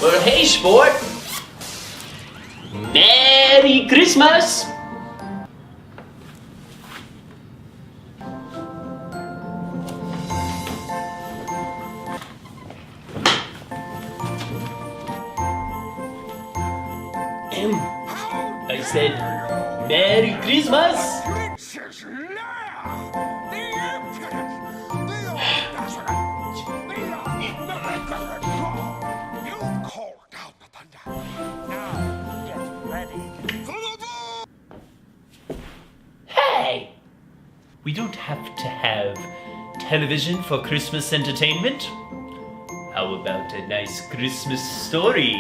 Well, hey, sport. Merry Christmas. I said, Merry Christmas. Hey! We don't have to have television for Christmas entertainment. How about a nice Christmas story?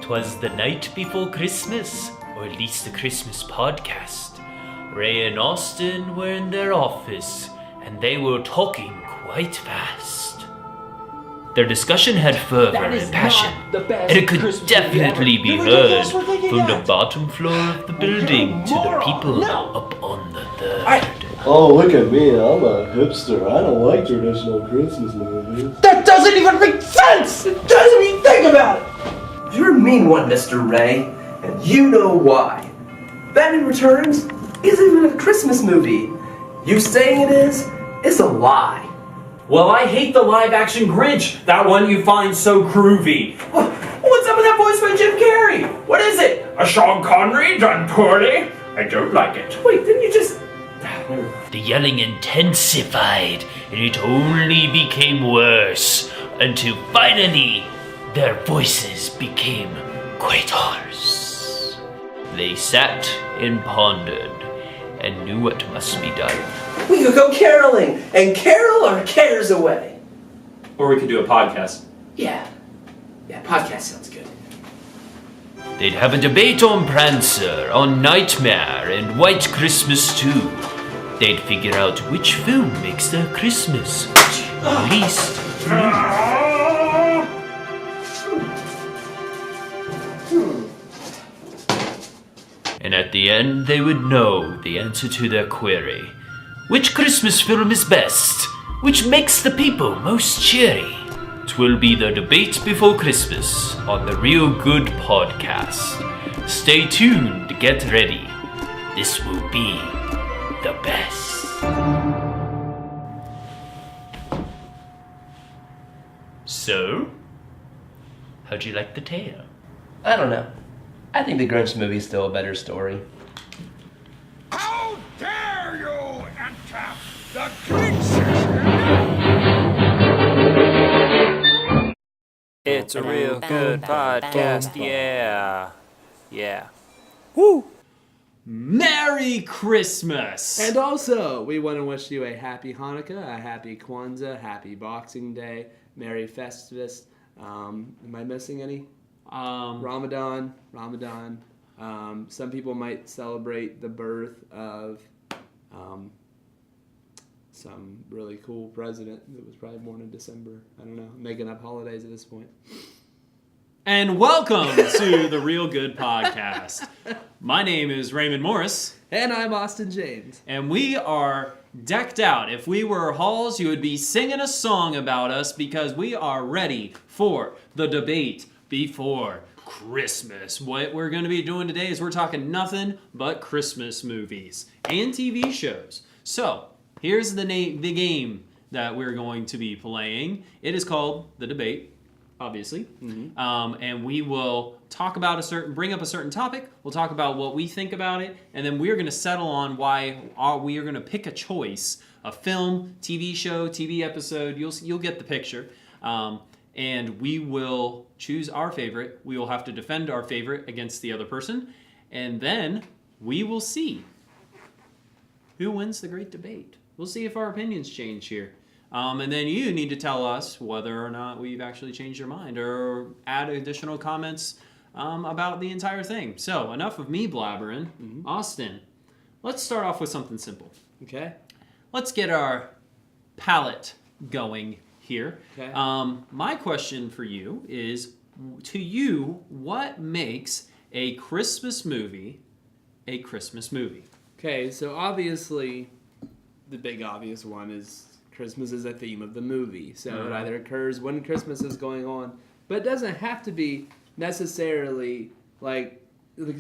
Twas the night before Christmas, or at least the Christmas podcast. Ray and Austin were in their office, and they were talking quite fast. Their discussion had fervor and passion, and it could definitely be heard from the bottom floor of the building to the people up on the third. Oh, look at me, I'm a hipster. I don't like traditional Christmas movies. That doesn't even make sense! It doesn't even think about it! You're a mean one, Mr. Ray, and you know why. Batman Returns isn't even a Christmas movie. You saying it is a lie. Well, I hate the live-action Grinch, that one you find so groovy. What's up with that voice by Jim Carrey? What is it? A Sean Connery done poorly? I don't like it. Wait, didn't you just... The yelling intensified, and it only became worse, until finally their voices became quite hoarse. They sat and pondered, and knew what must be done. We could go caroling, and carol our cares away. Or we could do a podcast. Yeah, podcast sounds good. They'd have a debate on Prancer, on Nightmare, and White Christmas too. They'd figure out which film makes their Christmas least blue. And at the end, they would know the answer to their query. Which Christmas film is best? Which makes the people most cheery? 'Twill be the debate before Christmas on the Real Good Podcast. Stay tuned, get ready. This will be the best. So, how'd you like the tale? I don't know. I think the Grinch movie is still a better story. How dare you enter the Grinch? It's a real good podcast, yeah. Woo! Merry Christmas! And also, we want to wish you a happy Hanukkah, a happy Kwanzaa, happy Boxing Day, Merry Festivus. Am I missing any? Ramadan. Some people might celebrate the birth of some really cool president that was probably born in December. I don't know. I'm making up holidays at this point. And welcome to the Real Good Podcast. My name is Raymond Morris. And I'm Austin James. And we are decked out. If we were Halls, you would be singing a song about us because we are ready for the debate before Christmas. What we're going to be doing today is we're talking nothing but Christmas movies and TV shows. So, here's the game that we're going to be playing. It is called The Debate, obviously. Mm-hmm. And we will talk about bring up a certain topic. We'll talk about what we think about it. And then we're going to settle on why we are going to pick a choice, a film, TV show, TV episode. You'll get the picture. And we will choose our favorite. We will have to defend our favorite against the other person. And then we will see who wins the great debate. We'll see if our opinions change here. And then you need to tell us whether or not we've actually changed your mind or add additional comments about the entire thing. So, enough of me blabbering. Mm-hmm. Austin, let's start off with something simple. Okay. Let's get our palette going here. Okay. My question for you is, to you, what makes a Christmas movie a Christmas movie? Okay, so obviously, the big obvious one is Christmas is a theme of the movie. So it either occurs when Christmas is going on, but it doesn't have to be necessarily like,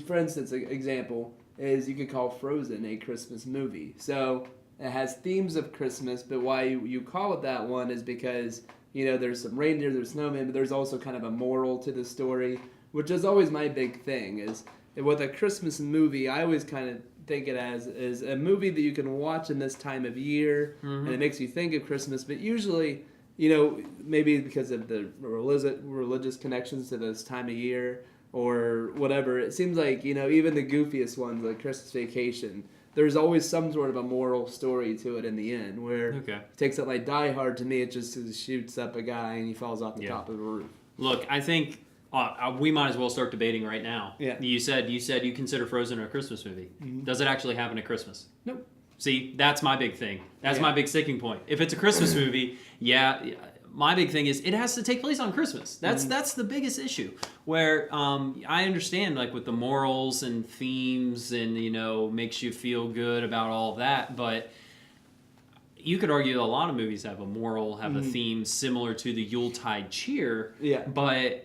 for instance, an example is you could call Frozen a Christmas movie. So it has themes of Christmas, but why you call it that one is because, there's some reindeer, there's snowmen, but there's also kind of a moral to the story, which is always my big thing. Is with a Christmas movie, I always kind of think it as is a movie that you can watch in this time of year, and it makes you think of Christmas, but usually, maybe because of the religious connections to this time of year or whatever, it seems like, even the goofiest ones like Christmas Vacation, there's always some sort of a moral story to it in the end, where it takes it like Die Hard. To me, it just shoots up a guy and he falls off the top of the roof. Look, I think we might as well start debating right now. Yeah. You said you consider Frozen a Christmas movie. Does it actually happen at Christmas? Nope. See, that's my big thing. That's my big sticking point. If it's a Christmas movie, my big thing is it has to take place on Christmas. That's the biggest issue. Where I understand, like, with the morals and themes and, makes you feel good about all of that, but you could argue a lot of movies have a moral, have a theme similar to the Yuletide cheer. Yeah. But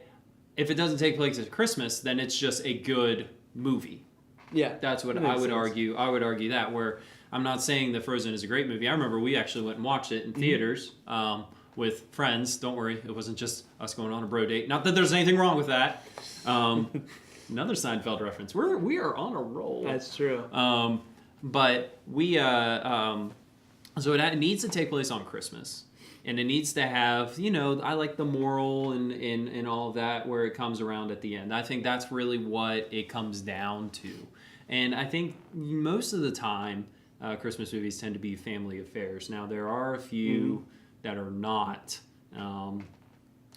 if it doesn't take place at Christmas, then it's just a good movie. Yeah. That's what I would argue. I would argue that, where I'm not saying that Frozen is a great movie. I remember we actually went and watched it in theaters with friends. Don't worry, it wasn't just us going on a bro date. Not that there's anything wrong with that. Another Seinfeld reference. We are on a roll. That's true. But we so it needs to take place on Christmas. And it needs to have, I like the moral and all of that where it comes around at the end. I think that's really what it comes down to. And I think most of the time, Christmas movies tend to be family affairs. Now, there are a few that are not,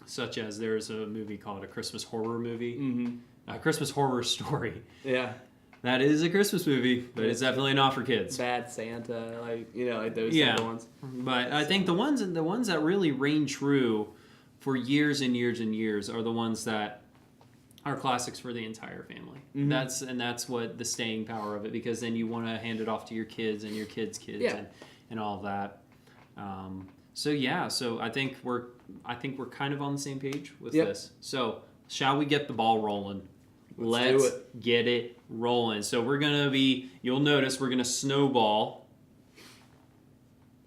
such as there's a movie called A Christmas Horror Movie. A Christmas Horror Story. Yeah. That is a Christmas movie, but it's definitely not for kids. Bad Santa, like those type of ones. But I think the ones that really reign true for years and years and years are the ones that are classics for the entire family. That's what the staying power of it, because then you want to hand it off to your kids and your kids' kids and all of that. So I think we're kind of on the same page with this. So shall we get the ball rolling? Let's get it rolling. So you'll notice we're going to snowball.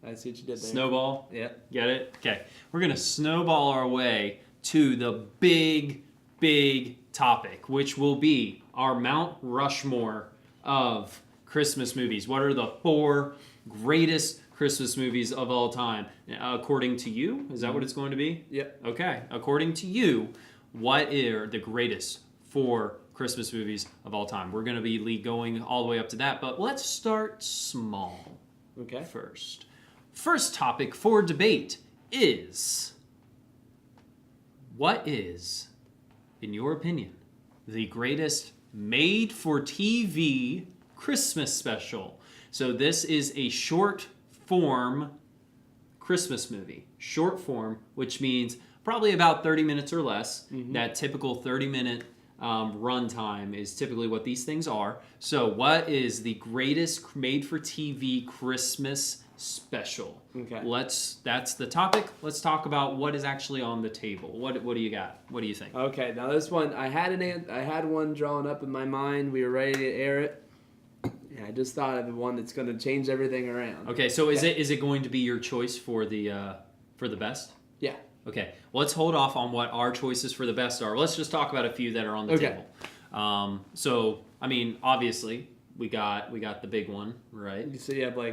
I see what you did there. Snowball? Yeah. Get it? Okay. We're going to snowball our way to the big, big topic, which will be our Mount Rushmore of Christmas movies. What are the 4 greatest Christmas movies of all time? According to you, is that what it's going to be? Yep. Okay. According to you, what are the greatest 4 Christmas movies of all time? We're going to be going all the way up to that, but let's start small. Okay. First topic for debate is, what is, in your opinion, the greatest made-for-TV Christmas special? So this is a short form Christmas movie. Short form, which means probably about 30 minutes or less. That typical 30-minute runtime is typically what these things are. So what is the greatest made-for-TV Christmas special? Okay. That's the topic. Let's talk about what is actually on the table. What do you got? What do you think? Okay, now this one, I had one drawn up in my mind. We were ready to air it. Yeah, I just thought of the one that's going to change everything around. Okay, so is it going to be your choice for the best? Yeah. Okay, let's hold off on what our choices for the best are. Let's just talk about a few that are on the table. So, I mean, obviously, we got the big one, right? So you have How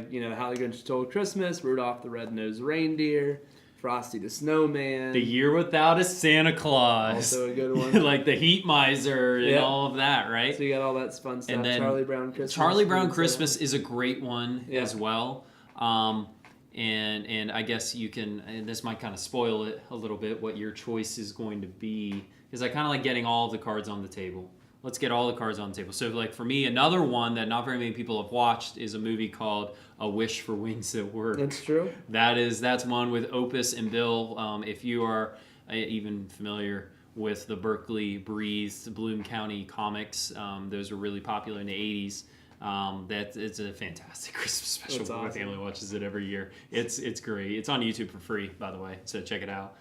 the Grinch Stole Christmas, Rudolph the Red-Nosed Reindeer, Frosty the Snowman. The Year Without a Santa Claus. Also a good one. Like the Heat Miser and all of that, right? So you got all that fun stuff. And then Charlie Brown Christmas. Charlie Brown Christmas is a great one as well. And I guess you can, and this might kind of spoil it a little bit, what your choice is going to be, because I kind of like getting all of the cards on the table. Let's get all the cards on the table. So like for me, another one that not very many people have watched is a movie called A Wish for Wings That Work. That's true. That's one with Opus and Bill. If you are even familiar with the Berkeley Breeze, Bloom County comics, those were really popular in the 80s. It's a fantastic Christmas special. That's My awesome. family watches it every year. It's great. It's on YouTube for free, by the way, so check it out.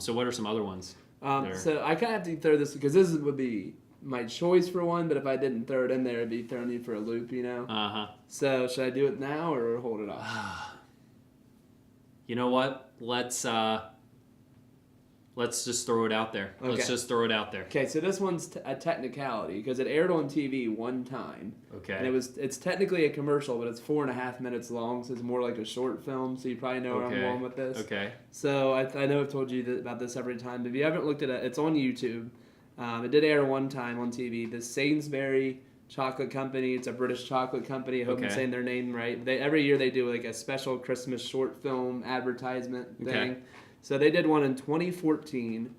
So what are some other ones? So I kind of have to throw this because this would be my choice for one, but if I didn't throw it in there, it'd be throwing you for a loop, you know? Uh-huh. So should I do it now or hold it off? You know what? Let's just throw it out there. Let's Okay. just throw it out there. Okay, so this one's a technicality because it aired on TV one time. Okay. And it's technically a commercial, but it's 4.5 minutes long, so it's more like a short film. So you probably know where I'm going with this. Okay. So I know I've told you about this every time. But if you haven't looked at it, it's on YouTube. It did air one time on TV. The Sainsbury Chocolate Company. It's a British chocolate company. I hope I'm saying their name right. Every year they do like a special Christmas short film advertisement thing. Okay. So they did one in 2014.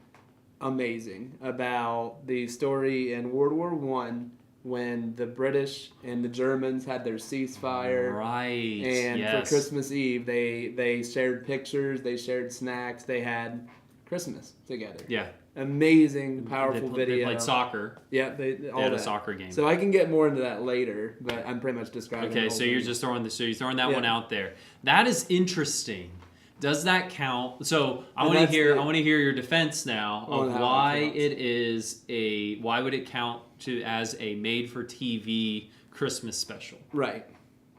Amazing, about the story in World War One when the British and the Germans had their ceasefire. Right. And yes. for Christmas Eve, they shared pictures, they shared snacks, they had Christmas together. Yeah. Amazing, powerful video. They played soccer. Yeah, they had a soccer game. So I can get more into that later, but I'm pretty much describing. Okay, the whole so you're thing. just throwing that one out there. That is interesting. Does that count? So I And want to that's hear. the- I want to hear your defense now On of how it why counts. it is a. Why would it count as a made-for-TV Christmas special? Right.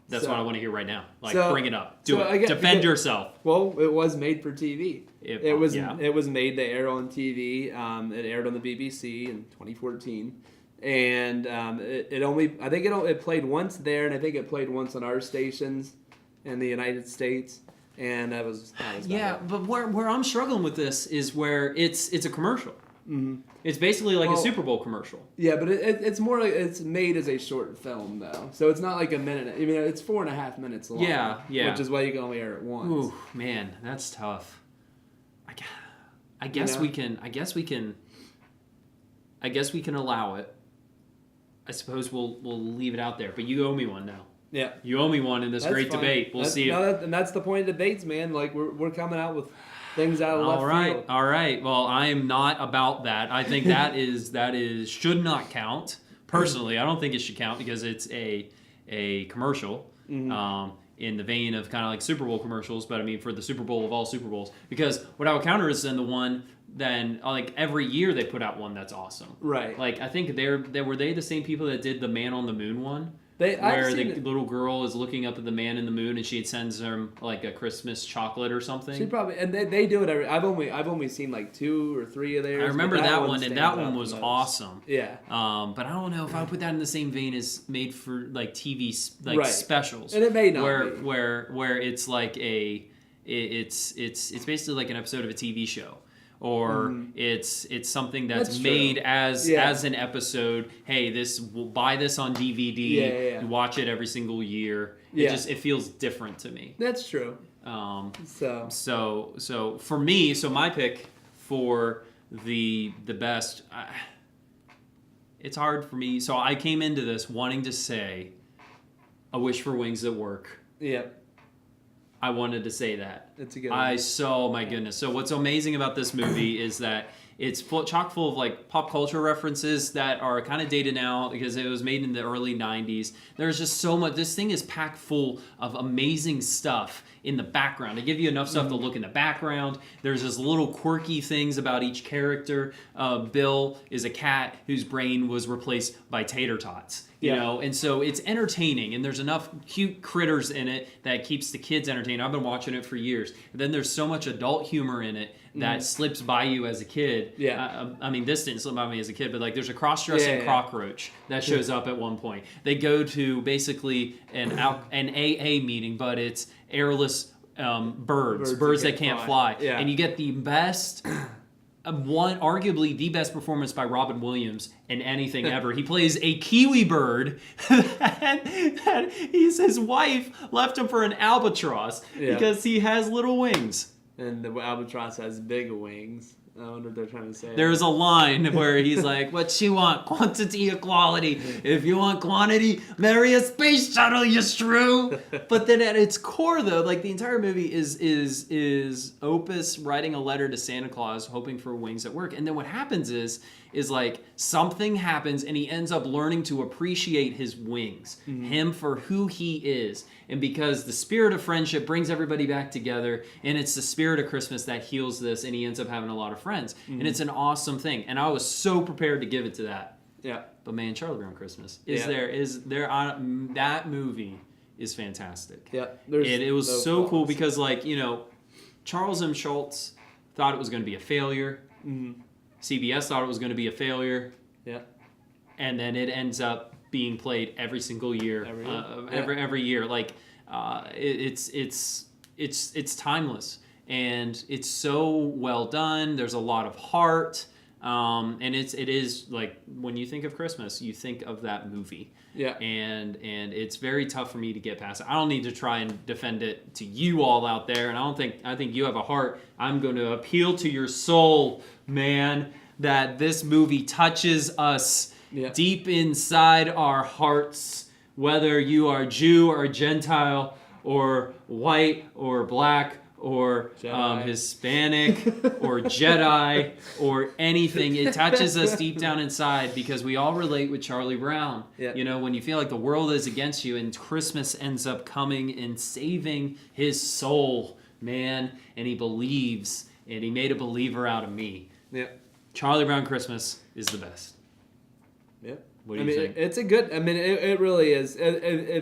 That's So- what I want to hear right now. Like, so- bring it up. Do so it. I get- Defend because- yourself. Well, it was made for TV. It was yeah. it was made to air on TV. It aired on the BBC in 2014, and it played once there, and I think it played once on our stations in the United States, and that was about Yeah, it. but where I'm struggling with this is where it's a commercial. Mm-hmm. It's basically like a Super Bowl commercial. Yeah, but it's more like it's made as a short film though, so it's not like a minute. I mean, it's 4.5 minutes long. Yeah. Which is why you can only air it once. Ooh, man, that's tough. I guess know? we can. I guess we can allow it. I suppose we'll leave it out there. But you owe me one now. Yeah. You owe me one in this That's great fine. debate. We'll see. And that's the point of debates, man. Like we're coming out with things out of left field. All right. Well, I am not about that. I think that should not count. Personally, I don't think it should count because it's a commercial. Mm-hmm. In the vein of kind of like Super Bowl commercials, but I mean for the Super Bowl of all Super Bowls. Because what I would counter is then like every year they put out one that's awesome. Right. Like I think were they the same people that did the Man on the Moon one? I've Where seen the it. little girl is looking up at the man in the moon and she sends him like a Christmas chocolate or something. She probably and they do it every. I've only seen like 2 or 3 of theirs. I remember but that one, and stands that out one the was most. awesome. Yeah. But I don't know if I would put that in the same vein as made for like TV like Right. specials. And it may not where be. where it's like it's basically like an episode of a TV show. Or it's something that's That's made true. as Yeah. an episode. Hey, we'll buy this on DVD. Yeah. And watch it every single year. Yeah. It feels different to me. That's true. So for me, my pick for the best, it's hard for me. So I came into this wanting to say, "A Wish for Wings at Work." Yep. I wanted to say that. It's a good one. Oh my goodness. So what's amazing about this movie is that it's chock full of like pop culture references that are kind of dated now because it was made in the early 90s. There's just so much. This thing is packed full of amazing stuff in the background. They give you enough stuff to look in the background. There's just little quirky things about each character. Bill is a cat whose brain was replaced by tater tots. You know, and so it's entertaining, and there's enough cute critters in it that keeps the kids entertained. I've been watching it for years. And then there's so much adult humor in it that slips by you as a kid. Yeah. I mean, this didn't slip by me as a kid, but like there's a cross-dressing cockroach that shows up at one point. They go to basically an AA meeting, but it's airless birds that can't fly. Yeah. And you get the best... arguably the best performance by Robin Williams in anything ever. He plays a kiwi bird and his wife left him for an albatross because he has little wings. And the albatross has big wings. I wonder what they're trying to say. There's a line where he's like, what you want? Quantity or quality? If you want quantity, marry a space shuttle, you shrew. But then at its core, though, like the entire movie is Opus writing a letter to Santa Claus, hoping for wings at work. And then what happens is like something happens and he ends up learning to appreciate his wings, him for who he is. And because the spirit of friendship brings everybody back together, and it's the spirit of Christmas that heals this, and he ends up having a lot of friends. And it's an awesome thing. And I was so prepared to give it to that. Yeah. But man, Charlie Brown Christmas is there on that movie is fantastic. Yeah. It was so cool because, like, you know, Charles M. Schultz thought it was going to be a failure. CBS thought it was going to be a failure. Yeah. And then it ends up being played every single year. Every year. Like it's timeless, and it's so well done. There's a lot of heart. And it is like when you think of Christmas, you think of that movie. Yeah. And it's very tough for me to get past it. I don't need to try and defend it to you all out there, and I think you have a heart. I'm going to appeal to your soul, man, that this movie touches us deep inside our hearts, whether you are Jew or Gentile or white or black or Hispanic or Jedi or anything. It touches us deep down inside because we all relate with Charlie Brown. Yeah. You know, when you feel like the world is against you and Christmas ends up coming and saving his soul, man, and he believes, and he made a believer out of me. Yeah. Charlie Brown Christmas is the best. Yep. What do you think? It's a good. I mean, it really is.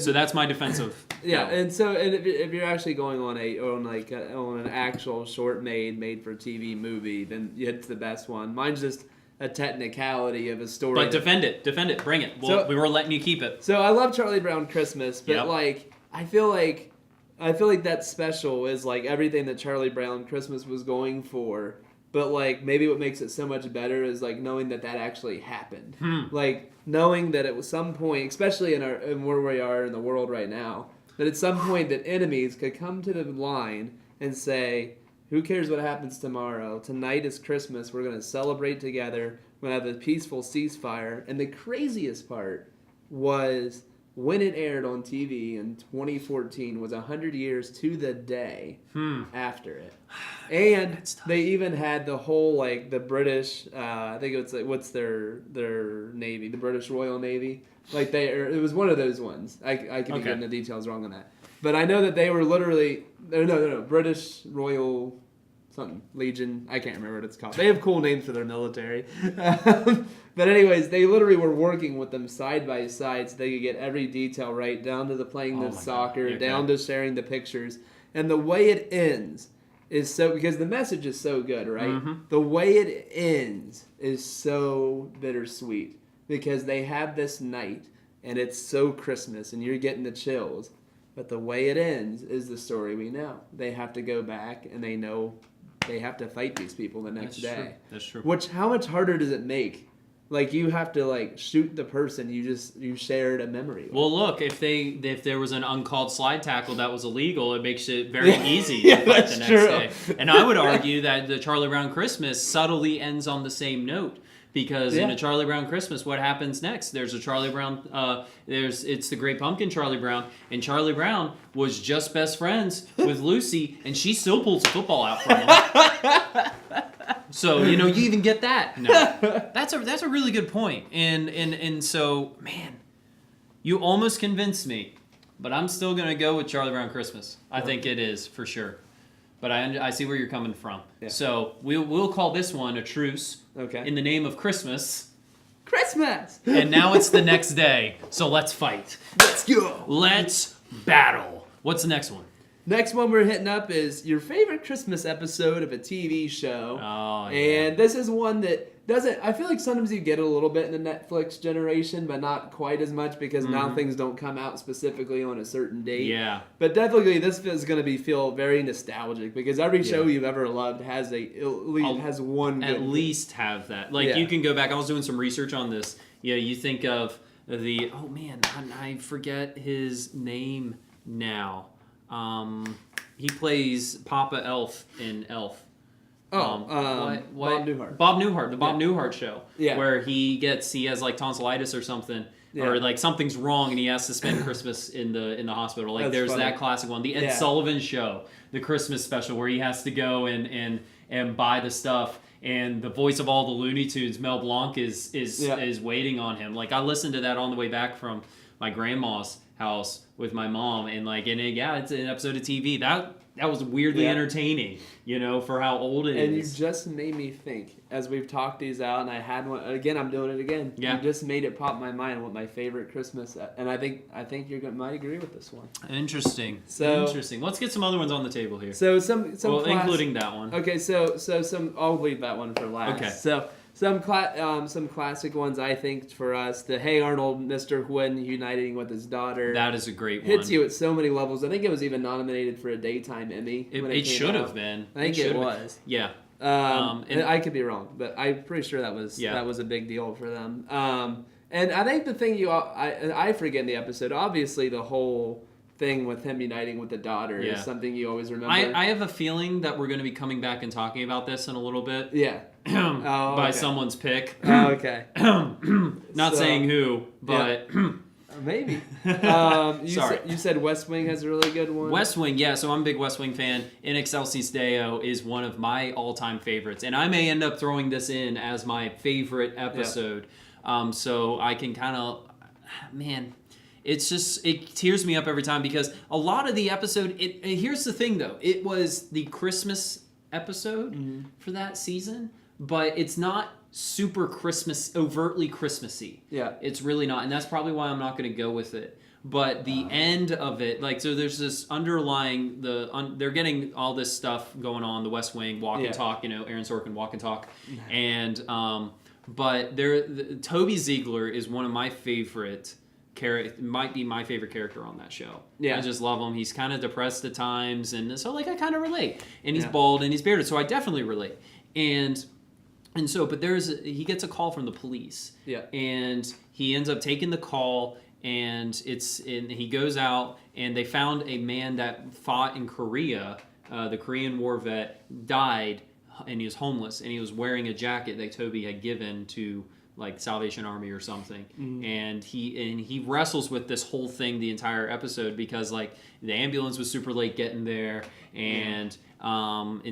So that's my defense of. Yeah, and if you're actually going on an actual short made for TV movie, then it's the best one. Mine's just a technicality of a story. But defend it, bring it. We were letting you keep it. So I love Charlie Brown Christmas, but like I feel like that special is like everything that Charlie Brown Christmas was going for. But like maybe what makes it so much better is like knowing that actually happened. Like knowing that at some point, especially in where we are in the world right now, that at some point that enemies could come to the line and say, "Who cares what happens tomorrow? Tonight is Christmas. We're going to celebrate together. We're going to have a peaceful ceasefire." And the craziest part was when it aired on TV in 2014 was 100 years to the day after it. And they even had the whole, like, the British, I think it's, like, what's their Navy? The British Royal Navy? Like, it was one of those ones. I could be getting the details wrong on that. But I know that they were literally, no, British Royal something, Legion, I can't remember what it's called. They have cool names for their military. But anyways, they literally were working with them side by side so they could get every detail right, down to the playing the soccer, down to sharing the pictures. And the way it ends is so, because the message is so good, right? The way it ends is so bittersweet because they have this night and it's so Christmas and you're getting the chills. But the way it ends is the story we know. They have to go back and they know they have to fight these people the next day. That's true. Which, how much harder does it make? Like, you have to, like, shoot the person you shared a memory with. Well, look, if there was an uncalled slide tackle that was illegal, it makes it very easy to fight the next day. And I would argue that the Charlie Brown Christmas subtly ends on the same note. Because in a Charlie Brown Christmas, what happens next? There's a Charlie Brown, it's the Great Pumpkin Charlie Brown, and Charlie Brown was just best friends with Lucy, and she still pulls a football out from him. So, you know, you even get that. No. That's a really good point. And so, man, you almost convinced me, but I'm still going to go with Charlie Brown Christmas. I think it is, for sure. But I see where you're coming from. Yeah. So we'll call this one a truce. Okay. In the name of Christmas. Christmas! And now it's the next day. So let's fight. Let's go! Let's battle. What's the next one? Next one we're hitting up is your favorite Christmas episode of a TV show. Oh, yeah. And this is one that doesn't... I feel like sometimes you get a little bit in the Netflix generation, but not quite as much because now things don't come out specifically on a certain date. Yeah. But definitely this is going to feel very nostalgic because every show you've ever loved has one... At least have that. Like, you can go back... I was doing some research on this. Yeah, you think of the... Oh, man, I forget his name now. He plays Papa Elf in Elf. Bob Newhart. Bob Newhart, the Bob Newhart show. Yeah. Where he has like tonsillitis or something. Yeah. Or like something's wrong and he has to spend Christmas in the hospital. Like That's there's funny. that classic one. The Ed Sullivan Show, the Christmas special where he has to go and buy the stuff. And the voice of all the Looney Tunes, Mel Blanc, is waiting on him. Like I listened to that on the way back from my grandma's house with my mom, and it's an episode of TV that was weirdly entertaining, for how old it is. And you just made me think, as we've talked these out, and I had one again. I'm doing it again. Yeah. You just made it pop in my mind what my favorite Christmas, and I think might agree with this one. Interesting. Interesting. Let's get some other ones on the table here. So some including that one. Okay, so I'll leave that one for last. Okay. So some classic ones I think for us. The Hey Arnold, Mr. Quinn uniting with his daughter. That is a great one. Hits you at so many levels. I think it was even nominated for a daytime Emmy. It should have been. I think it was. Yeah. And I could be wrong, but I'm pretty sure that was a big deal for them. And I think the thing I forget in the episode, obviously the whole thing with him uniting with the daughter is something you always remember. I have a feeling that we're going to be coming back and talking about this in a little bit. Yeah. By someone's pick. Okay. Not saying who, but... Maybe. Sorry. You said West Wing has a really good one. West Wing, yeah. So I'm a big West Wing fan. In Excelsis Deo is one of my all-time favorites, and I may end up throwing this in as my favorite episode. So I can kind of, it tears me up every time because a lot of the episode. Here's the thing, though. It was the Christmas episode for that season, but it's not super overtly Christmassy. Yeah. It's really not. And that's probably why I'm not going to go with it. But the end of it, so there's this underlying, they're getting all this stuff going on, the West Wing, walk and talk, Aaron Sorkin, walk and talk. And, but Toby Ziegler is one of my favorite might be my favorite character on that show. Yeah. I just love him. He's kind of depressed at times. And so I kind of relate. And he's bald and he's bearded. So I definitely relate. And so, but he gets a call from the police. Yeah. And he ends up taking the call, and he goes out, and they found a man that fought in Korea. The Korean war vet died, and he was homeless, and he was wearing a jacket that Toby had given to Salvation Army or something. And he wrestles with this whole thing the entire episode because the ambulance was super late getting there, and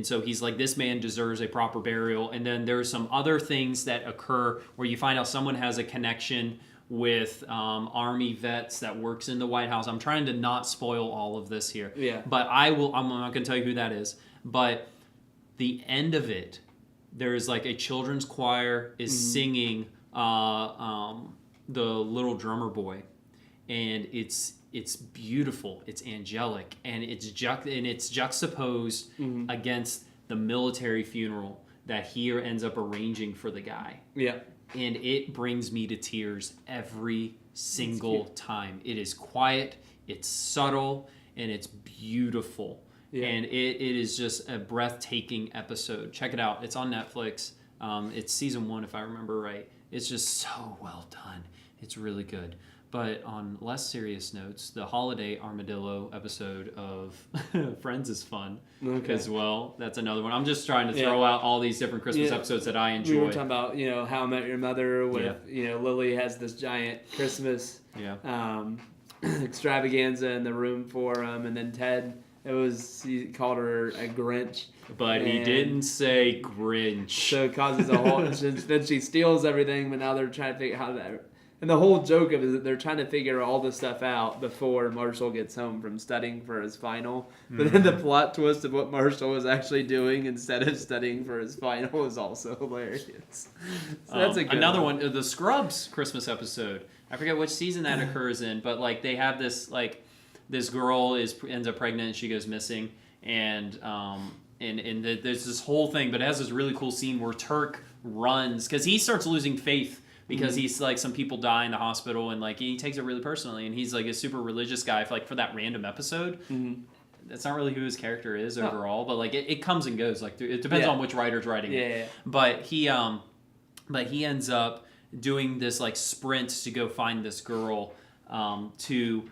so he's like, this man deserves a proper burial. And then there's some other things that occur where you find out someone has a connection with Army vets that works in the White House. I'm trying to not spoil all of this here. Yeah. But I'm not going to tell you who that is. But the end of it, there's a children's choir is singing The Little Drummer Boy. And it's beautiful, it's angelic, and it's juxtaposed against the military funeral that he ends up arranging for the guy. Yeah. And it brings me to tears every single time. It is quiet, it's subtle, and it's beautiful. Yeah. And it is just a breathtaking episode. Check it out. It's on Netflix. It's season 1, if I remember right. It's just so well done. It's really good. But on less serious notes, the Holiday Armadillo episode of Friends is fun as well. That's another one. I'm just trying to throw out all these different Christmas episodes that I enjoy. We were talking about, How I Met Your Mother with, Lily has this giant Christmas extravaganza in the room for him, and then Ted, he called her a Grinch. But he didn't say Grinch. So it causes a whole... then she steals everything, but now they're trying to figure out how to... And the whole joke of it is that they're trying to figure all this stuff out before Marshall gets home from studying for his final. But then the plot twist of what Marshall was actually doing instead of studying for his final is also hilarious. So that's a good another one. The Scrubs Christmas episode. I forget which season that occurs in, but they have this this girl ends up pregnant and she goes missing, and there's this whole thing, but it has this really cool scene where Turk runs because he starts losing faith. Because he's some people die in the hospital, and he takes it really personally, and he's a super religious guy for that random episode. That's not really who his character is overall, but it comes and goes. It depends on which writer's writing it. Yeah. But he ends up doing this sprint to go find this girl to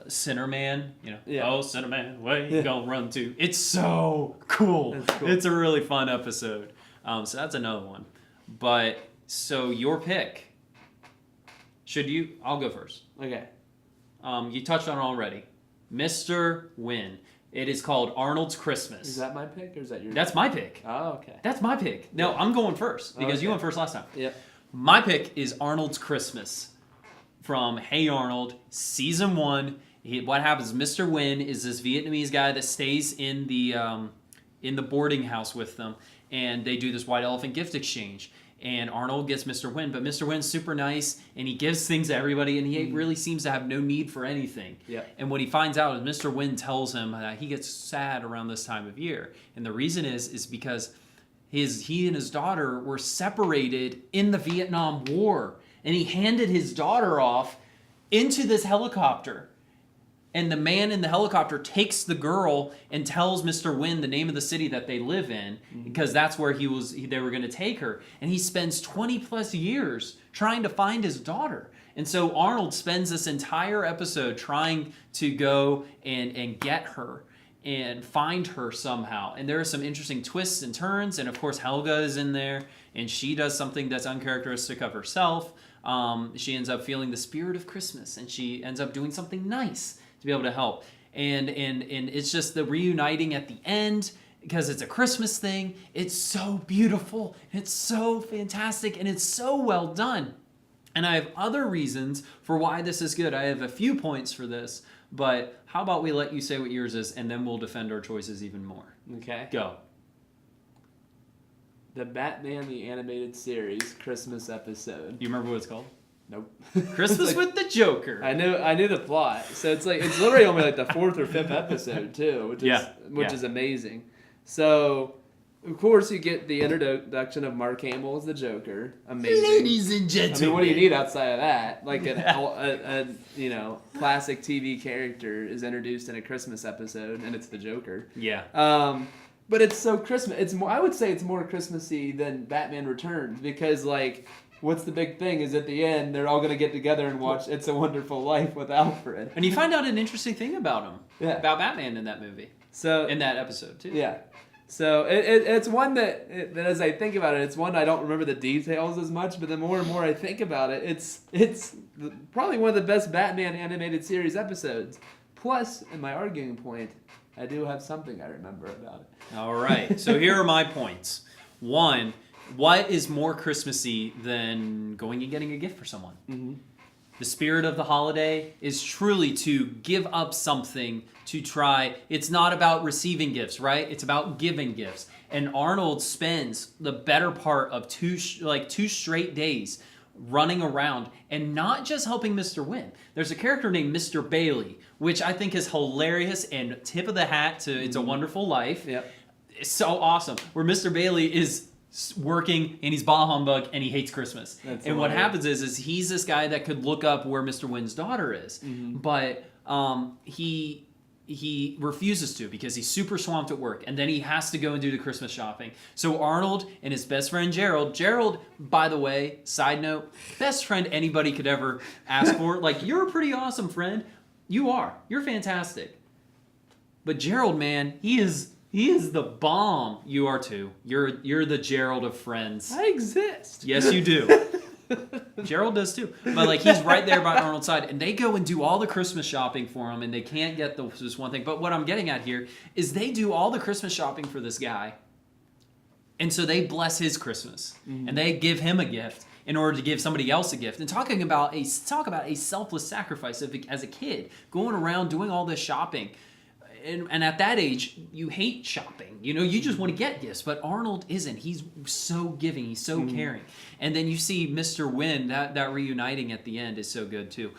Sinner Man, you know, Yeah. oh, Sinner Man, where you gonna run to? It's so cool. Cool. It's a really fun episode. So that's another one. But, so your pick, I'll go first. Okay. You touched on it already. Mr. Wynn. It is called Arnold's Christmas. Is that my pick or is that your That's my pick. Oh, okay. That's my pick. No, I'm going first because you Okay. went first last time. Yep. My pick is Arnold's Christmas from Hey Arnold, season 1. What happens? Mr. Wynn is this Vietnamese guy that stays in the boarding house with them, and they do this white elephant gift exchange. And Arnold gets Mr. Wynn, but Mr. Wynn's super nice, and he gives things to everybody, and he really seems to have no need for anything. Yep. And what he finds out is Mr. Wynn tells him that he gets sad around this time of year, and the reason is because he and his daughter were separated in the Vietnam War, and he handed his daughter off into this helicopter. And the man in the helicopter takes the girl and tells Mr. Wynn the name of the city that they live in, because that's where they were going to take her. And he spends 20 plus years trying to find his daughter. And so Arnold spends this entire episode trying to go and get her and find her somehow. And there are some interesting twists and turns. And of course, Helga is in there, and she does something that's uncharacteristic of herself. She ends up feeling the spirit of Christmas, and she ends up doing something nice to be able to help. And it's just the reuniting at the end, because it's a Christmas thing. It's so beautiful. It's so fantastic, and it's so well done. And I have other reasons for why this is good. I have a few points for this, but how about we let you say what yours is, and then we'll defend our choices even more. Okay. Go. The Batman the Animated Series Christmas episode. Do you remember what it's called? Nope. Christmas with the Joker. I knew the plot. So it's literally only like the 4th or 5th episode too, which is amazing. So of course you get the introduction of Mark Hamill as the Joker. Amazing. Ladies and gentlemen. I mean, what do you need outside of that? Like a classic TV character is introduced in a Christmas episode, and it's the Joker. Yeah. But it's so Christmas. I would say it's more Christmassy than Batman Returns, because what's the big thing is at the end they're all going to get together and watch It's a Wonderful Life with Alfred. And you find out an interesting thing about him. Yeah. About Batman in that movie. So in that episode too. Yeah. So it's one that as I think about it, it's one I don't remember the details as much, but the more and more I think about it, it's probably one of the best Batman animated series episodes. Plus, in my arguing point, I do have something I remember about it. All right. So here are my points. One, what is more Christmassy than going and getting a gift for someone? Mm-hmm. The spirit of the holiday is truly to give up something to try. It's not about receiving gifts, right? It's about giving gifts. And Arnold spends the better part of two straight days running around and not just helping Mr. Wynn. There's a character named Mr. Bailey, which I think is hilarious and tip of the hat to It's a Wonderful Life. Yep. It's so awesome. Where Mr. Bailey is working and he's bah humbug and he hates Christmas. And what happens is he's this guy that could look up where Mr. Wynn's daughter is, but he refuses to because he's super swamped at work, and then he has to go and do the Christmas shopping. So Arnold and his best friend Gerald, by the way, side note, best friend anybody could ever ask for. Like, you're a pretty awesome friend. You're fantastic. But Gerald, man, he is the bomb. You are too. You're the Gerald of friends. I exist. Yes, you do. Gerald does too. But he's right there by Arnold's side, and they go and do all the Christmas shopping for him, and they can't get this one thing. But what I'm getting at here is they do all the Christmas shopping for this guy, and so they bless his Christmas, and they give him a gift in order to give somebody else a gift. And talk about a selfless sacrifice as a kid, going around doing all this shopping. And at that age, you hate shopping. You just want to get gifts. But Arnold isn't. He's so giving. He's so caring. And then you see Mr. Wynn, that reuniting at the end is so good too.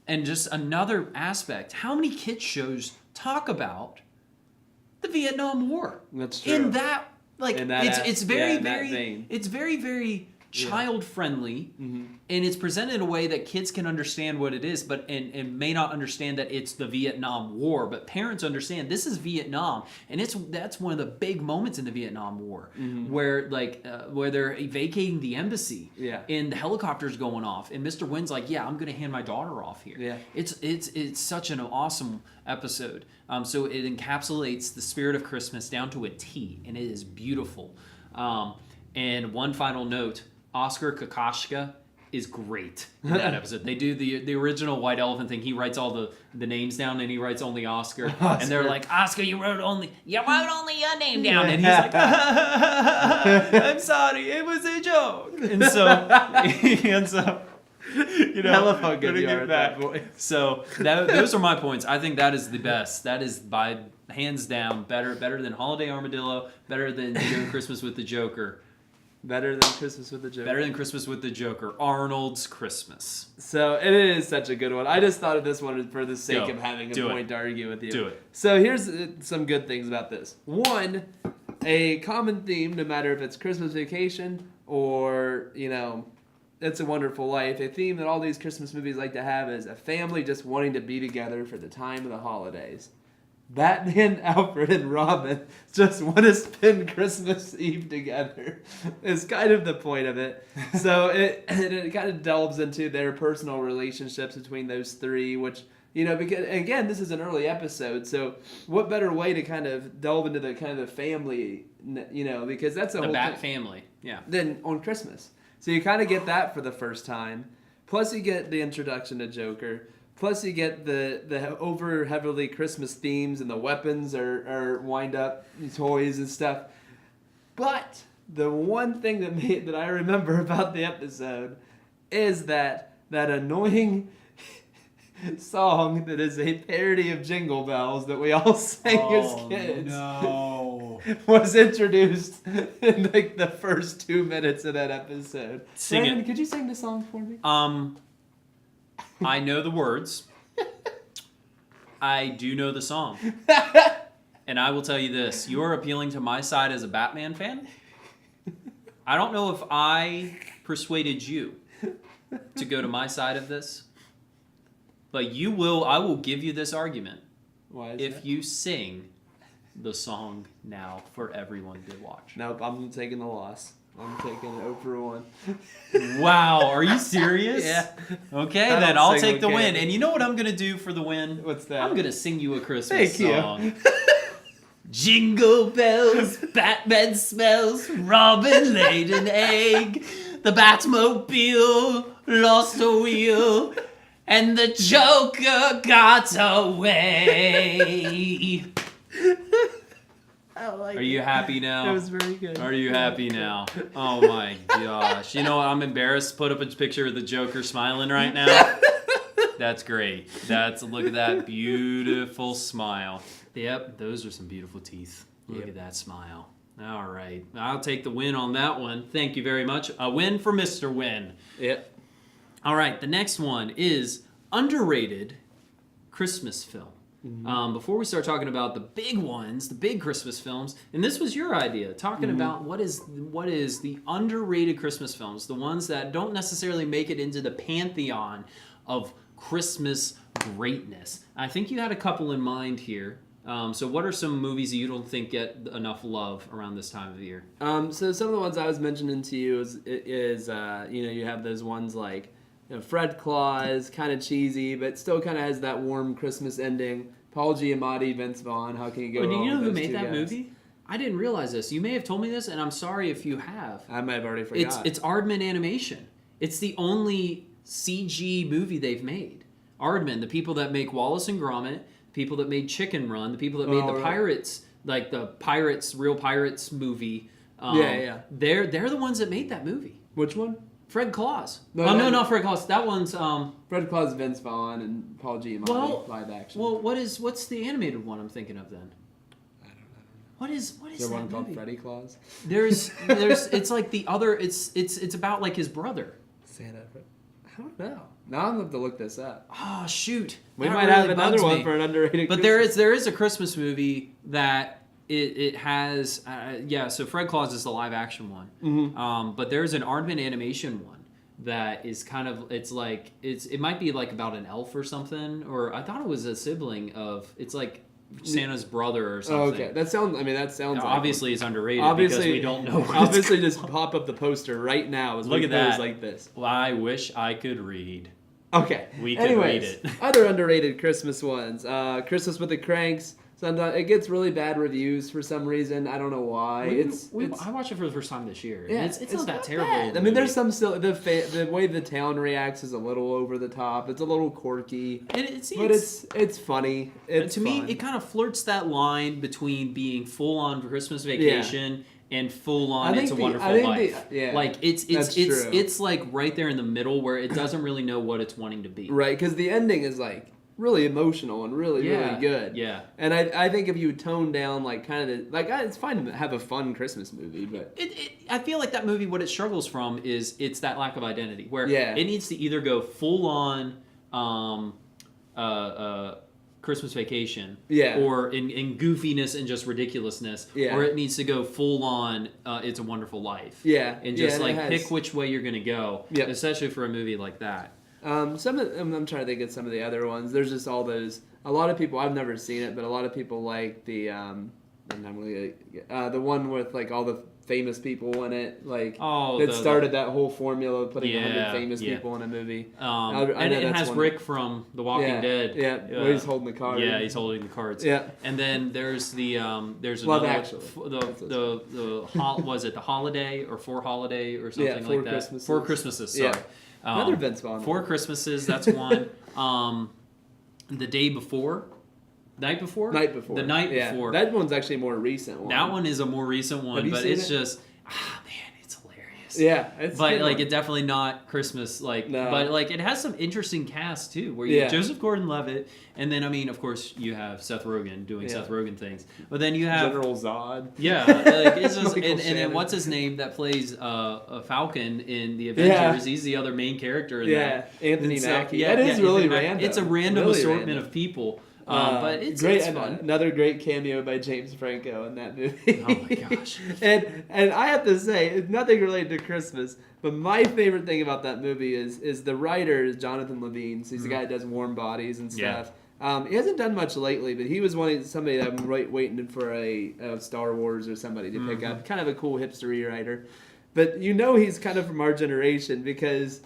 And just another aspect, how many kids shows talk about the Vietnam War? That's true. In that, In that it's very, in that very, vein. it's very, very child-friendly, and it's presented in a way that kids can understand what it is, but and may not understand that it's the Vietnam War. But parents understand this is Vietnam, and that's one of the big moments in the Vietnam War, where they're vacating the embassy, and the helicopter's going off, and Mr. Wynn's like, "Yeah, I'm going to hand my daughter off here." Yeah, it's such an awesome episode. So it encapsulates the spirit of Christmas down to a T, and it is beautiful. And one final note. Oscar Kokoschka is great in that episode. They do the original White Elephant thing. He writes all the names down, and he writes only Oscar. And they're like, Oscar, you wrote only your name down. And he's like, I'm sorry, it was a joke. And so you know, I love how good you are at that voice. So those are my points. I think that is the best. That is by hands down better than Holiday Armadillo, better than Christmas with the Joker. Better than Christmas with the Joker. Better than Christmas with the Joker. Arnold's Christmas. So it is such a good one. I just thought of this one for the sake of having a point to argue with you. Do it. So here's some good things about this. One, a common theme, no matter if it's Christmas Vacation or, It's a Wonderful Life, a theme that all these Christmas movies like to have is a family just wanting to be together for the time of the holidays. Batman, Alfred, and Robin just want to spend Christmas Eve together. It's kind of the point of it. So it kind of delves into their personal relationships between those three, which, because, again, this is an early episode, so what better way to kind of delve into the kind of the family, because that's the Bat family, yeah. Then on Christmas. So you kind of get that for the first time. Plus you get the introduction to Joker. Plus, you get the over heavily Christmas themes, and the weapons are wind up toys and stuff. But the one thing that I remember about the episode is that annoying song that is a parody of Jingle Bells that we all sang as kids. No. Was introduced in the first 2 minutes of that episode. Raymond, could you sing the song for me? I know the words. I do know the song. And I will tell you this. You are appealing to my side as a Batman fan. I don't know if I persuaded you to go to my side of this. But I will give you this argument. Why is if that? you sing the song now for everyone to watch. Nope, I'm taking the loss. I'm taking 0 for 1. Wow, are you serious? Yeah. Okay, then I'll take the win. And you know what I'm going to do for the win? What's that? I'm going to sing you a Christmas Thank song. You. Jingle bells, Batman smells, Robin laid an egg, the Batmobile lost a wheel, and the Joker got away. Are you happy now? That was very good. Are you happy now? Oh my gosh. You know what? I'm embarrassed to put up a picture of the Joker smiling right now. That's great. Look at that beautiful smile. Yep, those are some beautiful teeth. Look at that smile. All right. I'll take the win on that one. Thank you very much. A win for Mr. Win. Yep. All right, the next one is underrated Christmas film. Mm-hmm. Before we start talking about the big ones, the big Christmas films, and this was your idea, talking about what is the underrated Christmas films, the ones that don't necessarily make it into the pantheon of Christmas greatness. I think you had a couple in mind here. So what are some movies that you don't think get enough love around this time of the year? So some of the ones I was mentioning to you is you have those ones like Fred Claus, kind of cheesy, but still kind of has that warm Christmas ending. Paul Giamatti, Vince Vaughn, how can you go wrong? Do you know with who those made two that guys? movie? I didn't realize this. You may have told me this, and I'm sorry if you have. I might have already forgot. It's Aardman Animation. It's the only CG movie they've made. Aardman, the people that make Wallace and Gromit, the people that made Chicken Run, the people that made the Pirates, like the Real Pirates movie. They're the ones that made that movie. Which one? Fred Claus. No, not Fred Claus. That one's Fred Claus, Vince Vaughn, and Paul Giamatti live action. Well, what's the animated one I'm thinking of then? I don't know. What is there that one called movie? Freddy Claus? There's it's like the other. It's about like his brother. Santa. I don't know. Now I'm going to have to look this up. Oh shoot! We That might really have another bugs one me. for an underrated. But Christmas. there is a Christmas movie that it has so Fred Claus is the live action one. Mm-hmm. But there's an Aardman animation one that is kind of it might be like about an elf or something, or I thought it was a sibling of, it's like Santa's brother or something. Oh, okay, that sounds like, obviously it's underrated obviously, because we don't know what obviously just pop up the poster right now as look at that like this. Well, I wish I could read. Okay, we could read it. Other underrated Christmas ones, Christmas with the Cranks. Sometimes it gets really bad reviews for some reason. I don't know why. I watched it for the first time this year. Yeah, it's not that terrible. Bad. I mean, there's some still the way the town reacts is a little over the top. It's a little quirky, and it's funny. It's to fun. me, it kind of flirts that line between being full on Christmas Vacation and full on It's a Wonderful Life. Like it's like right there in the middle where it doesn't really know what it's wanting to be. Right, because the ending is like really emotional and really good. Yeah. And I think if you tone down like kind of it's fine to have a fun Christmas movie, but I feel like that movie, what it struggles from is it's that lack of identity where it needs to either go full on Christmas Vacation, or in goofiness and just ridiculousness, or it needs to go full on It's a Wonderful Life, and just pick which way you're gonna go, especially for a movie like that. I'm trying to think of some of the other ones. There's just all those. A lot of people, I've never seen it, but a lot of people like the one with like all the famous people in it, like started that whole formula of putting 100 famous people in a movie. And it has Rick from The Walking Dead. Where he's holding the card. Yeah, he's holding the cards. Yeah. And then there's there's Love another Actually. Was it The Holiday or For Holiday or something like that? Christmases. Four Christmases. Sorry. Another Vince Vaughn. Four Christmases. That's one. The Day Before. Night Before? The Night Before. That one's actually a more recent one. That one is a more recent one, but it's just, it's hilarious. Yeah, but it's definitely not Christmas. But it has some interesting cast too, where you have Joseph Gordon-Levitt, and then of course you have Seth Rogen doing Seth Rogen things, but then you have General Zod. Yeah, it's just, and then what's his name that plays a Falcon in the Avengers? Yeah. He's the other main character in that. Anthony Mackie. That is really random. It's a random assortment of people. But it's great. It's fun. Another great cameo by James Franco in that movie. Oh my gosh! and I have to say, it's nothing related to Christmas, but my favorite thing about that movie is the writer is Jonathan Levine. So he's the guy that does Warm Bodies and stuff. He hasn't done much lately, but he was somebody that I'm waiting for a Star Wars or somebody to pick up. Kind of a cool hipstery writer, but he's kind of from our generation because.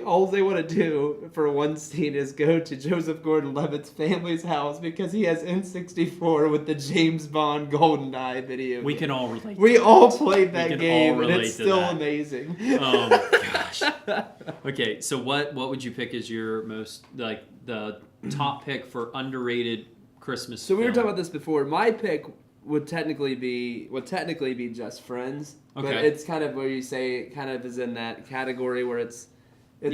All they want to do for one scene is go to Joseph Gordon-Levitt's family's house because he has N64 with the James Bond GoldenEye video. We can all relate. We all played that game, and it's still amazing. Oh my gosh! Okay, so what would you pick as your most the top pick for underrated Christmas? So we were talking about this before. My pick would technically be Just Friends, but it's kind of where you say it kind of is in that category where it's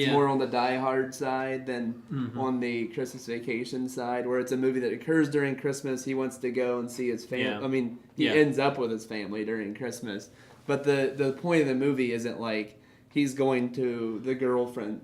more on the Die Hard side than on the Christmas Vacation side, where it's a movie that occurs during Christmas. He wants to go and see his family. Yeah. I mean, he ends up with his family during Christmas. But the point of the movie isn't like he's going to the girlfriend,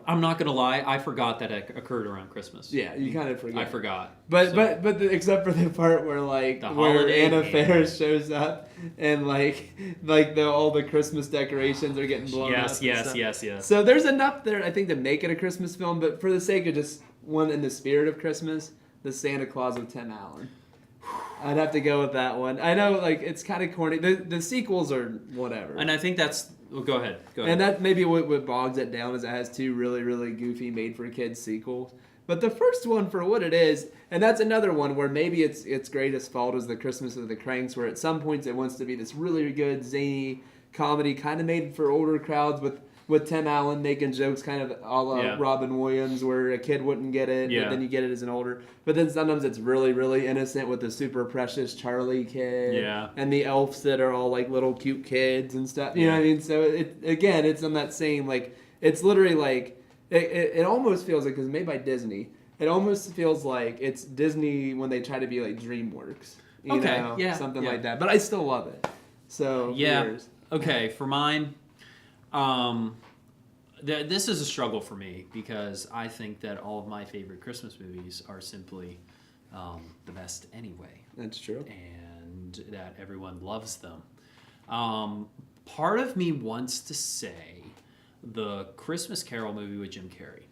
I'm not going to lie. I forgot that it occurred around Christmas. Yeah, you kind of forget. I forgot. But except for the part where where Anna Faris shows up and all the Christmas decorations are getting blown up. Yes. So there's enough there, I think, to make it a Christmas film. But for the sake of just one in the spirit of Christmas, the Santa Claus with Tim Allen. I'd have to go with that one. I know, it's kind of corny. The sequels are whatever. And I think that's... Well, go ahead. And that maybe what bogs it down is it has two really, really goofy made-for-kids sequels. But the first one, for what it is, and that's another one where maybe its greatest fault is the Christmas of the Cranks, where at some points it wants to be this really good, zany comedy, kind of made for older crowds with Tim Allen making jokes kind of a la Robin Williams, where a kid wouldn't get it, but then you get it as an older. But then sometimes it's really, really innocent with the super precious Charlie kid, and the elves that are all little cute kids and stuff. You know what I mean? So it's on that same it's literally it almost feels like, because it's made by Disney. It almost feels like it's Disney when they try to be like DreamWorks, something like that. But I still love it. So yours. Okay, for mine. This is a struggle for me because I think that all of my favorite Christmas movies are simply the best anyway. That's true. And and that everyone loves them. Part of me wants to say the Christmas Carol movie with Jim Carrey.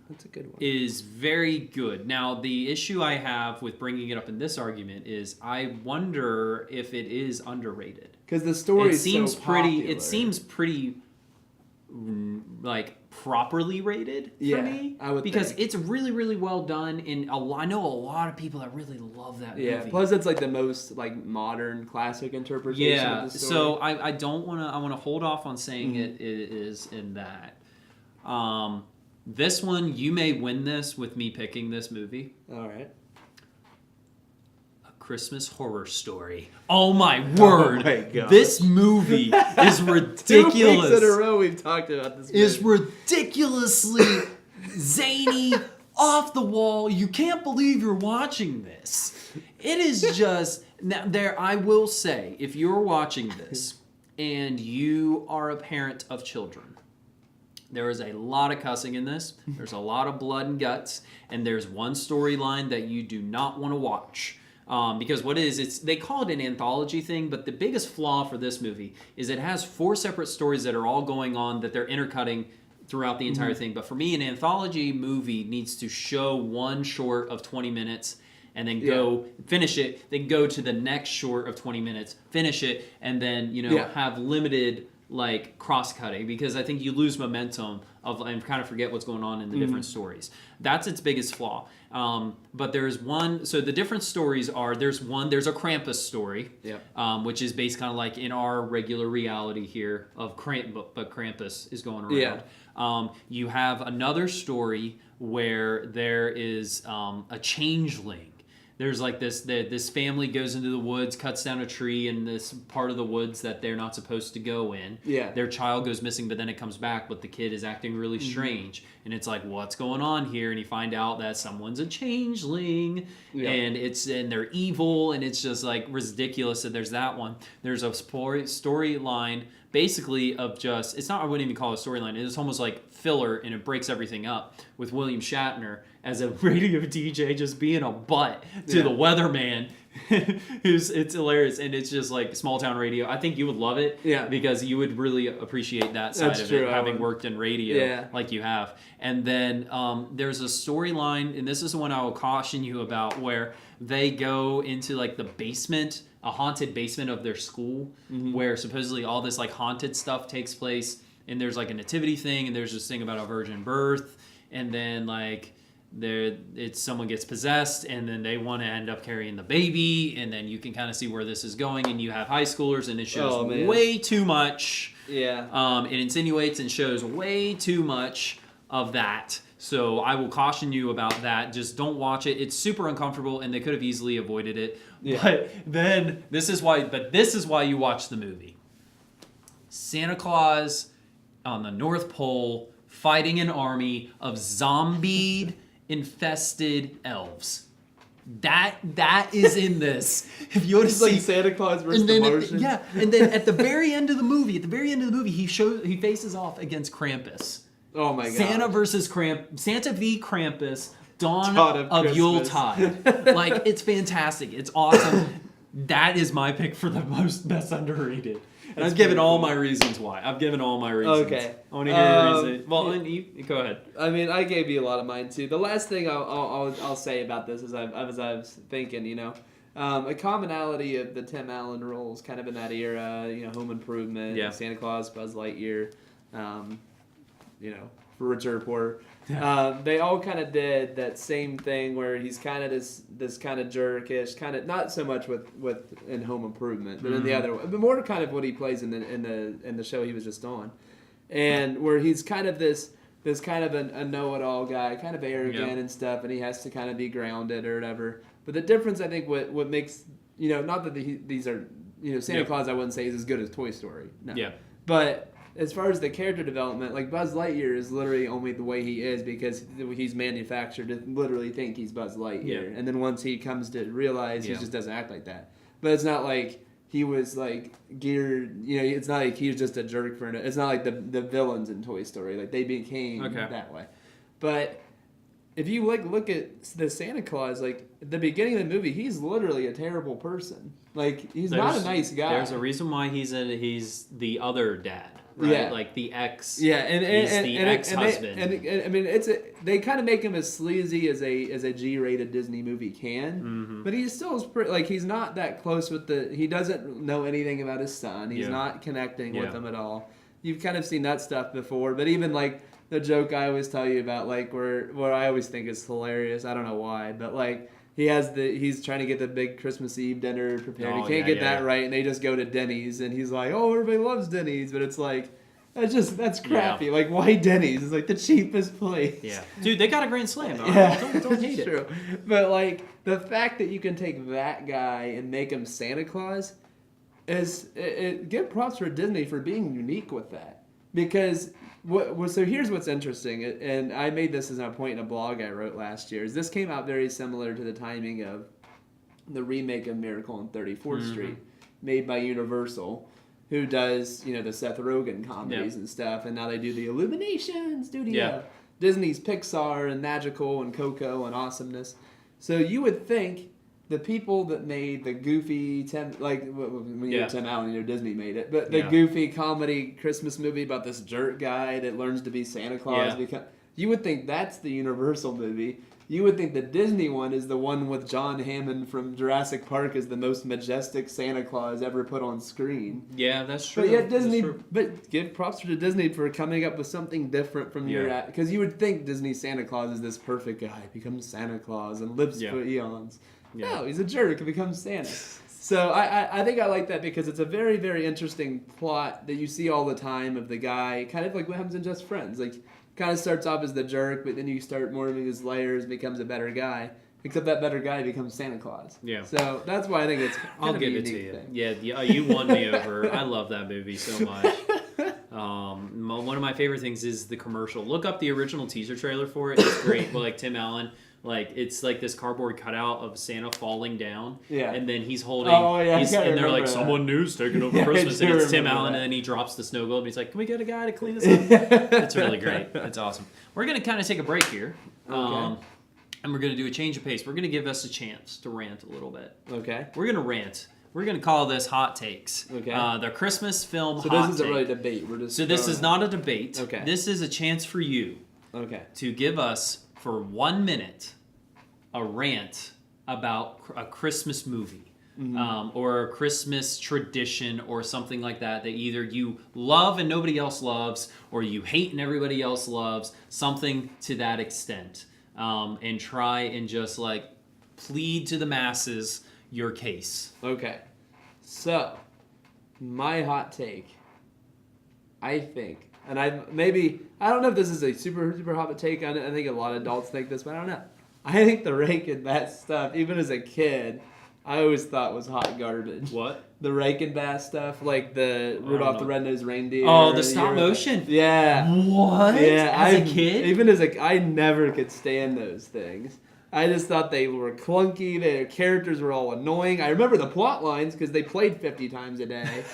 That's a good one. Is very good. Now, the issue I have with bringing it up in this argument is I wonder if it is underrated. Because the story seems so pretty. popular. It seems pretty like properly rated for me. I would because think. it's really, really well done. And I know a lot of people that really love that movie. Plus, it's like the most like modern classic interpretation of the story. So I don't want to. I want to hold off on saying it is in that. This one, you may win this with me picking this movie. All right. A Christmas Horror Story. Oh my word! Oh my God. This movie is ridiculous. 2 weeks in a row we've talked about this movie. Is ridiculously zany, off the wall. You can't believe you're watching this. It is just now. I will say, if you're watching this and you are a parent of children. There is a lot of cussing in this. There's a lot of blood and guts. And there's one storyline that you do not want to watch. Because what it is, they call it an anthology thing, but the biggest flaw for this movie is it has 4 separate stories that are all going on that they're intercutting throughout the entire thing. But for me, an anthology movie needs to show one short of 20 minutes and then go finish it, then go to the next short of 20 minutes, finish it, and then, have limited like cross-cutting, because I think you lose momentum and kind of forget what's going on in the different stories. That's its biggest flaw. But there's one, so the different stories are, there's a Krampus story, which is based kind of like in our regular reality here of but Krampus is going around. You have another story where there is a changeling. There's like this family goes into the woods, cuts down a tree in this part of the woods that they're not supposed to go in. Their child goes missing, but then it comes back, but the kid is acting really strange. And it's like, what's going on here? And you find out that someone's a changeling and they're evil, and it's just like ridiculous. And there's that one. There's a storyline basically of just, I wouldn't even call it a storyline. It's almost like filler, and it breaks everything up with William Shatner as a radio DJ just being a butt to the weatherman. It's hilarious, and it's just like small town radio. I think you would love it because you would really appreciate that side of it, having worked in radio like you have. And then there's a storyline, and this is the one I will caution you about, where they go into like the basement, a haunted basement of their school, where supposedly all this like haunted stuff takes place, and there's like a nativity thing, and there's this thing about a virgin birth, and then like someone gets possessed, and then they want to end up carrying the baby, and then you can kind of see where this is going, and you have high schoolers, and it shows way too much. It insinuates and shows way too much of that. So I will caution you about that. Just don't watch it. It's super uncomfortable, and they could have easily avoided it. But then this is why you watch the movie. Santa Claus on the North Pole fighting an army of zombied infested elves. That is in this. If you want to see like Santa Claus versus the Martian. And then at the very end of the movie, he faces off against Krampus. Oh my god. Santa v. Krampus, Dawn of Yuletide. Like, it's fantastic. It's awesome. That is my pick for the best underrated. And I've given all my reasons why. Okay. I want to hear your reason. Well, you go ahead. I mean, I gave you a lot of mine too. The last thing I'll say about this is I was thinking, a commonality of the Tim Allen roles, kind of in that era, Home Improvement, Santa Claus, Buzz Lightyear, for richer or poorer. They all kind of did that same thing where he's kind of this kind of jerkish, kind of not so much with in Home Improvement, but in the other one, but more kind of what he plays in the show he was just on, and where he's kind of this kind of a know-it-all guy, kind of arrogant and stuff, and he has to kind of be grounded or whatever. But the difference, I think, what makes not that these are Santa Claus, I wouldn't say is as good as Toy Story, but as far as the character development, like Buzz Lightyear is literally only the way he is because he's manufactured to literally think he's Buzz Lightyear. And then once he comes to realize he just doesn't act like that. But it's not like he was like geared, it's not like he was just a jerk it's not like the villains in Toy Story. Like they became that way. But if you look at the Santa Claus, like at the beginning of the movie, he's literally a terrible person. Like he's not a nice guy. There's a reason why he's the other dad, right? Yeah. Like the ex. Yeah, and the ex-husband. And I mean, they kind of make him as sleazy as a G-rated Disney movie can, but he still is pretty, like he's not that close with he doesn't know anything about his son. He's not connecting with them at all. You've kind of seen that stuff before, but even like the joke I always tell you about, like where I always think is hilarious. I don't know why, but like he's trying to get the big Christmas Eve dinner prepared. He can't get that right, and they just go to Denny's, and he's like, "Oh, everybody loves Denny's," but it's like that's crappy. Like, why Denny's? It's like the cheapest place. Yeah, dude, they got a Grand Slam. Don't hate it. True, but like the fact that you can take that guy and make him Santa Claus give props for Disney for being unique with that, because. So here's what's interesting, and I made this as a point in a blog I wrote last year, is this came out very similar to the timing of the remake of Miracle on 34th Street, made by Universal, who does, the Seth Rogen comedies and stuff, and now they do the Illumination Studio. Yeah. Disney's Pixar and Magical and Coco and Awesomeness. So you would think the people that made the goofy Tim Allen, Disney made it, but the goofy comedy Christmas movie about this jerk guy that learns to be Santa Claus, you would think that's the Universal movie. You would think the Disney one is the one with John Hammond from Jurassic Park as the most majestic Santa Claus ever put on screen. Yeah, that's true. But yeah, Disney. But give props to Disney for coming up with something different from because you would think Disney Santa Claus is this perfect guy, becomes Santa Claus and lives for eons. Yeah. No, he's a jerk and becomes Santa. So I think I like that because it's a very, very interesting plot that you see all the time of the guy, kind of like what happens in Just Friends. Like, kind of starts off as the jerk, but then you start morphing his layers, becomes a better guy. Except that better guy becomes Santa Claus. Yeah. So that's why I think it's I'll give it to you. Thing. Yeah, you won me over. I love that movie so much. One of my favorite things is the commercial. Look up the original teaser trailer for it. It's great. Well, like Tim Allen. Like, it's like this cardboard cutout of Santa falling down. Yeah. And then he's holding... Oh, yeah, and they're like, someone new's taking over Christmas. And it's Tim Allen, and then he drops the snow globe, and he's like, can we get a guy to clean this up? It's really great. It's awesome. We're going to kind of take a break here. Okay. And we're going to do a change of pace. We're going to give us a chance to rant a little bit. Okay. We're going to rant. We're going to call this Hot Takes. Okay. The Christmas film Hot Take. So this isn't really a debate. So this is not a debate. Okay. This is a chance for you to give us... for 1 minute, a rant about a Christmas movie or a Christmas tradition or something like that either you love and nobody else loves or you hate and everybody else loves, something to that extent. And try and just like plead to the masses your case. Okay. So, my hot take, I think... And I don't know if this is a super hot take. I think a lot of adults think this, but I don't know. I think the Rankin Bass stuff, even as a kid, I always thought was hot garbage. What? The Rankin Bass stuff, like the Rudolph the Red-Nosed Reindeer. Oh, the stop motion? Yeah. What? Yeah, as a kid? Even as I never could stand those things. I just thought they were clunky. Their characters were all annoying. I remember the plot lines because they played 50 times a day.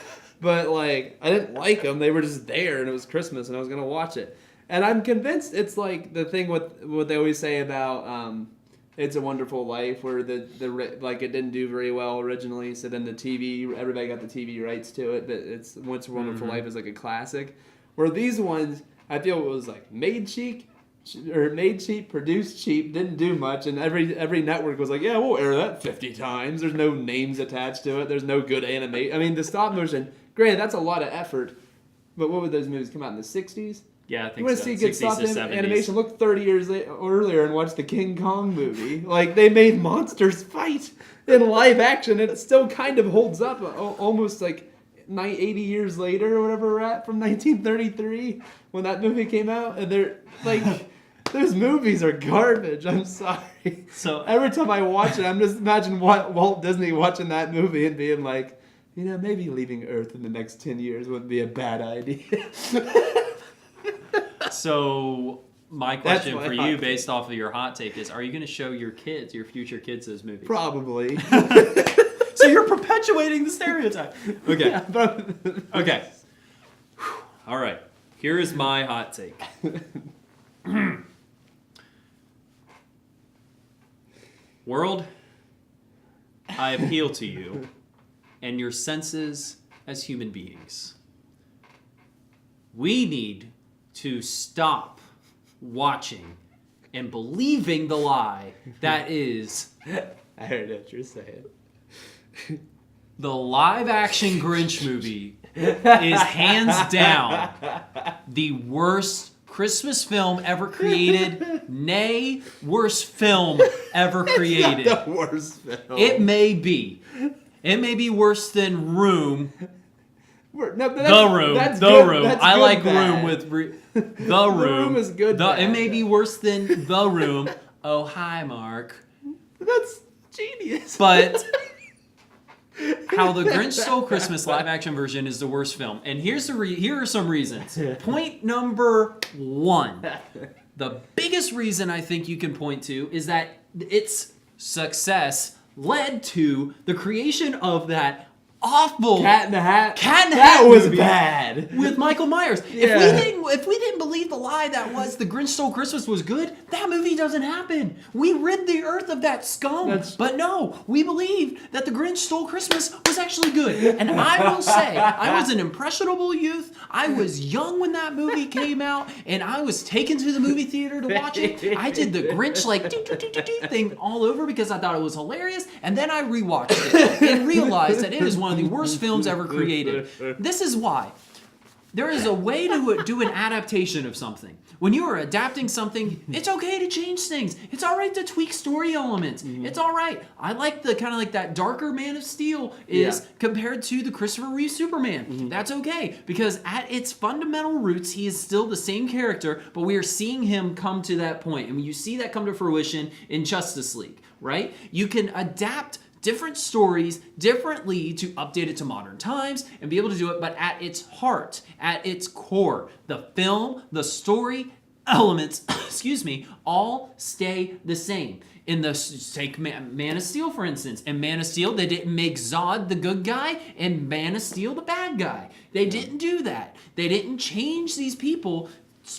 But, I didn't like them. They were just there, and it was Christmas, and I was going to watch it. And I'm convinced it's like the thing with what they always say about It's a Wonderful Life, where it didn't do very well originally, so then everybody got the TV rights to it, but it's It's a Wonderful Life is like a classic. Where these ones, I feel it was made cheap, produced cheap, didn't do much, and every network was like, yeah, we'll air that 50 times. There's no names attached to it. There's no good animation. I mean, the stop motion, granted, that's a lot of effort, but what would those movies come out in the 60s? Yeah, I think so. You want to see good stop animation? Look 30 years earlier and watch the King Kong movie. They made monsters fight in live action, and it still kind of holds up almost 80 years later or whatever we're at, from 1933 when that movie came out, and they're those movies are garbage. I'm sorry. So every time I watch it, I'm just imagine Walt Disney watching that movie and being like, maybe leaving Earth in the next 10 years wouldn't be a bad idea. So my question for you, based off of your hot take, is: are you going to show your future kids, those movies? Probably. So you're perpetuating the stereotype. Okay. Yeah, okay. All right. Here is my hot take. World, I appeal to you and your senses as human beings. We need to stop watching and believing the lie that is I heard what you're saying. the live-action Grinch movie is hands down the worst Christmas film ever created, nay, worst film ever created. It's not the worst film. It may be. It may be worse than Room. No, but The Room. That's The good. Room. That's I good like bad. Room with The Room. Room is good bad. It may be worse than The Room. Oh, hi, Mark. That's genius. But How the Grinch Stole Christmas live-action version is the worst film, and here are some reasons. Point number 1: the biggest reason I think you can point to is that its success led to the creation of that awful Cat in the Hat. Cat in the That Hat was movie bad. with Michael Myers. Yeah. If we didn't believe the lie that was The Grinch Stole Christmas was good, that movie doesn't happen. We rid the earth of that scum. But no, we believed that The Grinch Stole Christmas was actually good. And I will say, I was an impressionable youth. I was young when that movie came out, and I was taken to the movie theater to watch it. I did the Grinch thing all over because I thought it was hilarious, and then I rewatched it and realized that it is one of the worst films ever created. This is why. There is a way to do an adaptation of something. When you are adapting something, it's okay to change things. It's all right to tweak story elements. It's all right. I like the kind of like that darker Man of Steel is compared to the Christopher Reeve Superman. That's okay, because at its fundamental roots, he is still the same character, but we are seeing him come to that point. And you see that come to fruition in Justice League, right? You can adapt different stories differently to update it to modern times and be able to do it, but at its heart, at its core, the film, the story elements, all stay the same. In the, take Man of Steel, for instance. In Man of Steel, they didn't make Zod the good guy and Man of Steel the bad guy. They didn't do that. They didn't change these people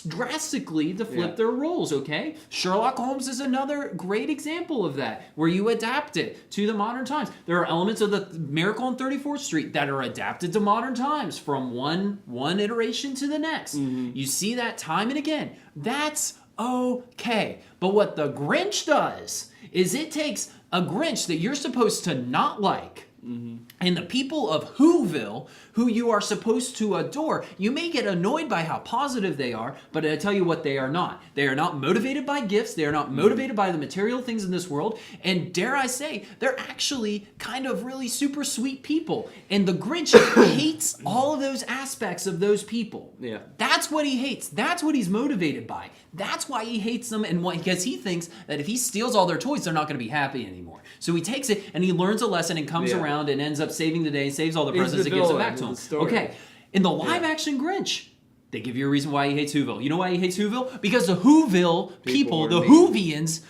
drastically to flip their roles, okay? Sherlock Holmes is another great example of that, where you adapt it to the modern times. There are elements of the Miracle on 34th Street that are adapted to modern times from one iteration to the next. You see that time and again. That's okay. But what the Grinch does is it takes a Grinch that you're supposed to not like, and the people of Whoville, who you are supposed to adore, you may get annoyed by how positive they are, but I tell you what they are not. They are not motivated by gifts. They are not motivated by the material things in this world. And dare I say, they're actually kind of really super sweet people. And the Grinch hates all of those aspects of those people. Yeah. That's what he hates. That's what he's motivated by. That's why he hates them, and because he thinks that if he steals all their toys, they're not going to be happy anymore. So he takes it and he learns a lesson and comes around and ends up saving the day, saves all the presents, and gives it back to him. Okay, in the live-action Grinch, they give you a reason why he hates Whoville. You know why he hates Whoville? Because the Whoville people, the Whovians,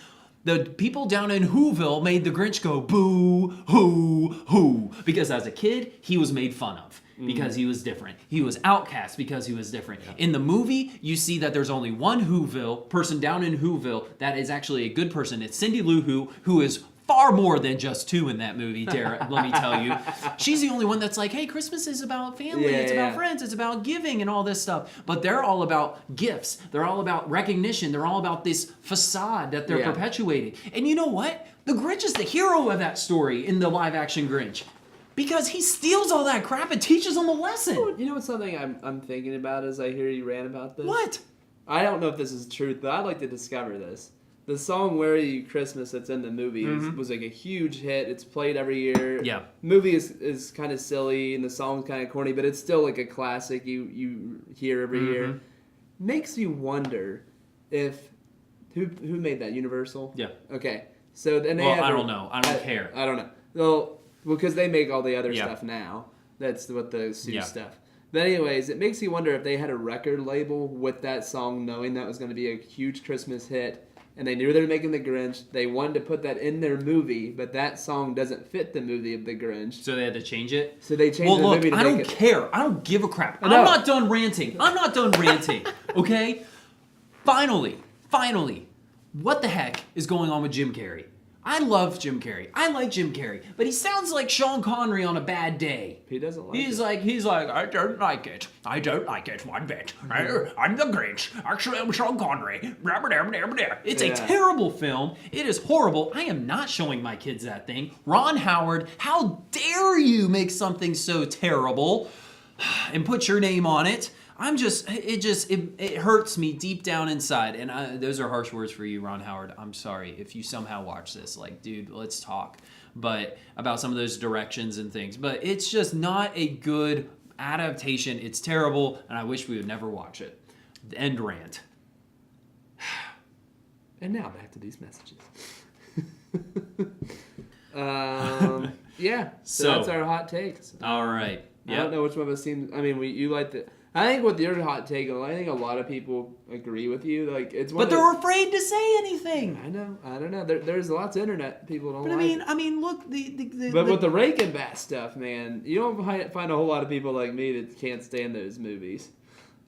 the people down in Whoville made the Grinch go boo, hoo, hoo. Because as a kid, he was made fun of. Because he was different. He was outcast because he was different. In the movie, you see that there's only one Whoville person down in Whoville that is actually a good person. It's Cindy Lou who is far more than just two in that movie, Tara, let me tell you. She's the only one that's like, hey, Christmas is about family, it's about friends, it's about giving and all this stuff. But they're all about gifts. They're all about recognition. They're all about this facade that they're perpetuating. And you know what? The Grinch is the hero of that story in the live-action Grinch. Because he steals all that crap and teaches them a lesson. You know what's something I'm thinking about as I hear you rant about this? What? I don't know if this is truth, but I'd like to discover this. The song "Where Are You Christmas" that's in the movie was like a huge hit. It's played every year. Yeah. Movie is kind of silly and the song's kind of corny, but it's still like a classic you hear every year. Makes you wonder if who made that, Universal? Yeah. Okay. So then they I don't know. I don't care. I don't know. Well, because they make all the other stuff now. That's what the Sue stuff. But anyways, it makes you wonder if they had a record label with that song, knowing that was going to be a huge Christmas hit, and they knew they were making The Grinch. They wanted to put that in their movie, but that song doesn't fit the movie of The Grinch. So they had to change it? So they changed the movie to I make don't it... care. I don't give a crap. I'm not done ranting. Okay? Finally, what the heck is going on with Jim Carrey? I love Jim Carrey. I like Jim Carrey, but he sounds like Sean Connery on a bad day. He doesn't like He's it. like, I don't like it. I don't like it one bit. I'm the Grinch. Actually, I'm Sean Connery. It's a terrible film. It is horrible. I am not showing my kids that thing. Ron Howard, how dare you make something so terrible and put your name on it? It hurts me deep down inside. And those are harsh words for you, Ron Howard. I'm sorry if you somehow watch this. Like, dude, let's talk. But about some of those directions and things. But it's just not a good adaptation. It's terrible, and I wish we would never watch it. End rant. And now back to these messages. Yeah. So that's our hot takes. All right. I don't know which one of us seems. I mean, you like the. I think with your hot take, I think a lot of people agree with you. Like it's. But they're afraid to say anything. I know. I don't know. There's lots of internet people don't. But like I mean, look with the Rankin Bass stuff, man, you don't find a whole lot of people like me that can't stand those movies.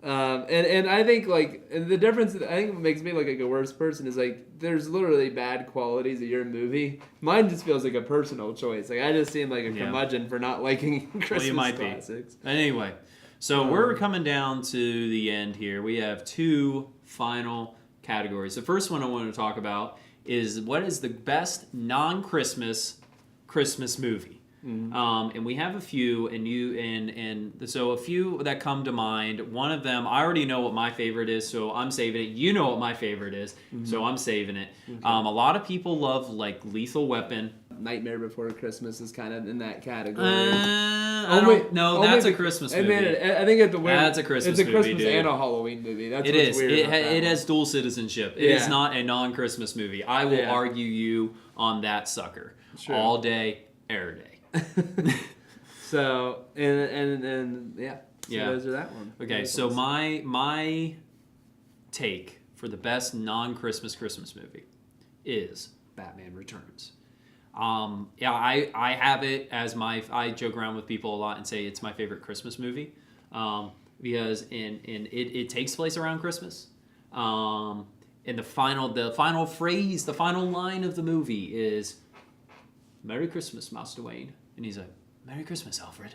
And I think like the difference. I think what makes me look like a worse person is like there's literally bad qualities of your movie. Mine just feels like a personal choice. Like I just seem like a curmudgeon for not liking Christmas classics. Anyway, so we're coming down to the end here. We have two final categories. The first one I want to talk about is what is the best non-Christmas Christmas movie. And we have a few, and so a few that come to mind. One of them, I already know what my favorite is, so I'm saving it. You know what my favorite is, so I'm saving it. Okay. A lot of people love like Lethal Weapon. Nightmare Before Christmas is kind of in that category. That's a Christmas movie. I think that's a Christmas movie. It's a Christmas dude. And a Halloween movie. That's it what's is. Weird It has dual citizenship. It is not a non-Christmas movie. I will argue you on that sucker all day, every day. So and yeah. So those are that one. Okay, so my take for the best non-Christmas Christmas movie is Batman Returns. I have it as I joke around with people a lot and say it's my favorite Christmas movie because it takes place around Christmas. And the final phrase, the final line of the movie is "Merry Christmas, Master Wayne." And he's like, "Merry Christmas, Alfred.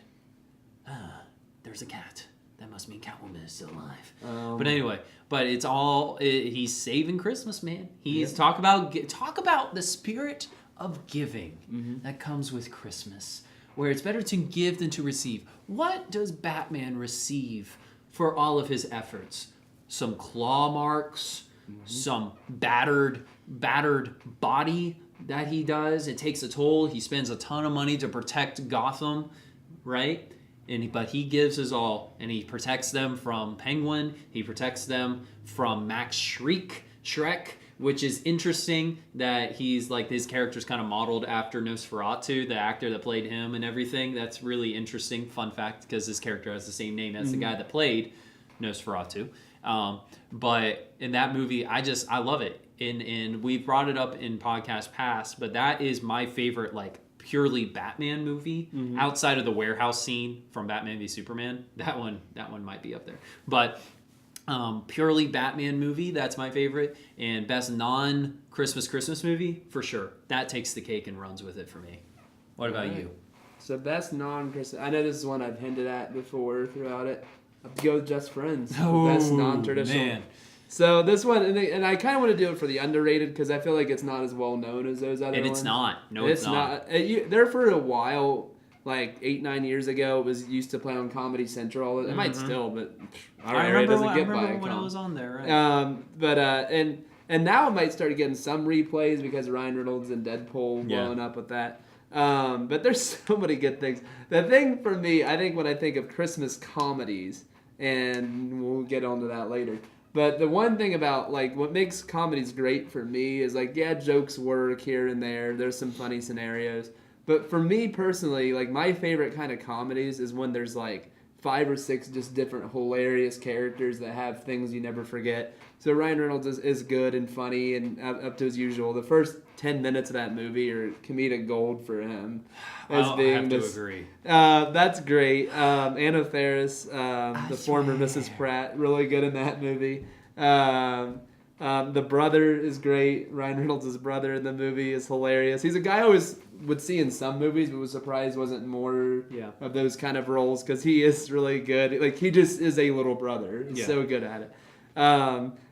There's a cat. That must mean Catwoman is still alive." But anyway, it's all he's saving Christmas, man. He's talk about the spirit of giving that comes with Christmas, where it's better to give than to receive. What does Batman receive for all of his efforts? Some claw marks, some battered body that he does. It takes a toll. He spends a ton of money to protect Gotham, right? But he gives his all, and he protects them from Penguin. He protects them from Max Shrek, which is interesting that he's like his character's kind of modeled after Nosferatu, the actor that played him and everything. That's really interesting. Fun fact, because his character has the same name as the guy that played Nosferatu. But in that movie, I love it. And we brought it up in podcast past, but that is my favorite, like purely Batman movie outside of the warehouse scene from Batman v Superman. That one might be up there, but purely Batman movie, that's my favorite. And best non-Christmas movie for sure. That takes the cake and runs with it for me. What about you? So best non-Christmas. I know this is one I've hinted at before throughout it. I'll go with Just Friends. Best non-traditional. Man. So this one, and I kind of want to do it for the underrated because I feel like it's not as well known as those other ones. And it's not. No, it's not. There for a while, like 8-9 years ago, it was used to play on Comedy Central. It might still, but I remember when I was on there. Right? And now it might start getting some replays because Ryan Reynolds and Deadpool blowing up with that. But there's so many good things. The thing for me, I think when I think of Christmas comedies, and we'll get onto that later. But the one thing about, like, what makes comedies great for me is, like, jokes work here and there. There's some funny scenarios. But for me personally, like, my favorite kind of comedies is when there's, like, 5 or 6 just different hilarious characters that have things you never forget. So Ryan Reynolds is good and funny and up to his usual. The first 10 minutes of that movie are comedic gold for him. I have to agree. That's great. Anna Faris, the former Mrs. Pratt, really good in that movie. The brother is great. Ryan Reynolds' brother in the movie is hilarious. He's a guy I always would see in some movies, but was surprised wasn't more of those kind of roles because he is really good. Like, he just is a little brother. He's so good at it.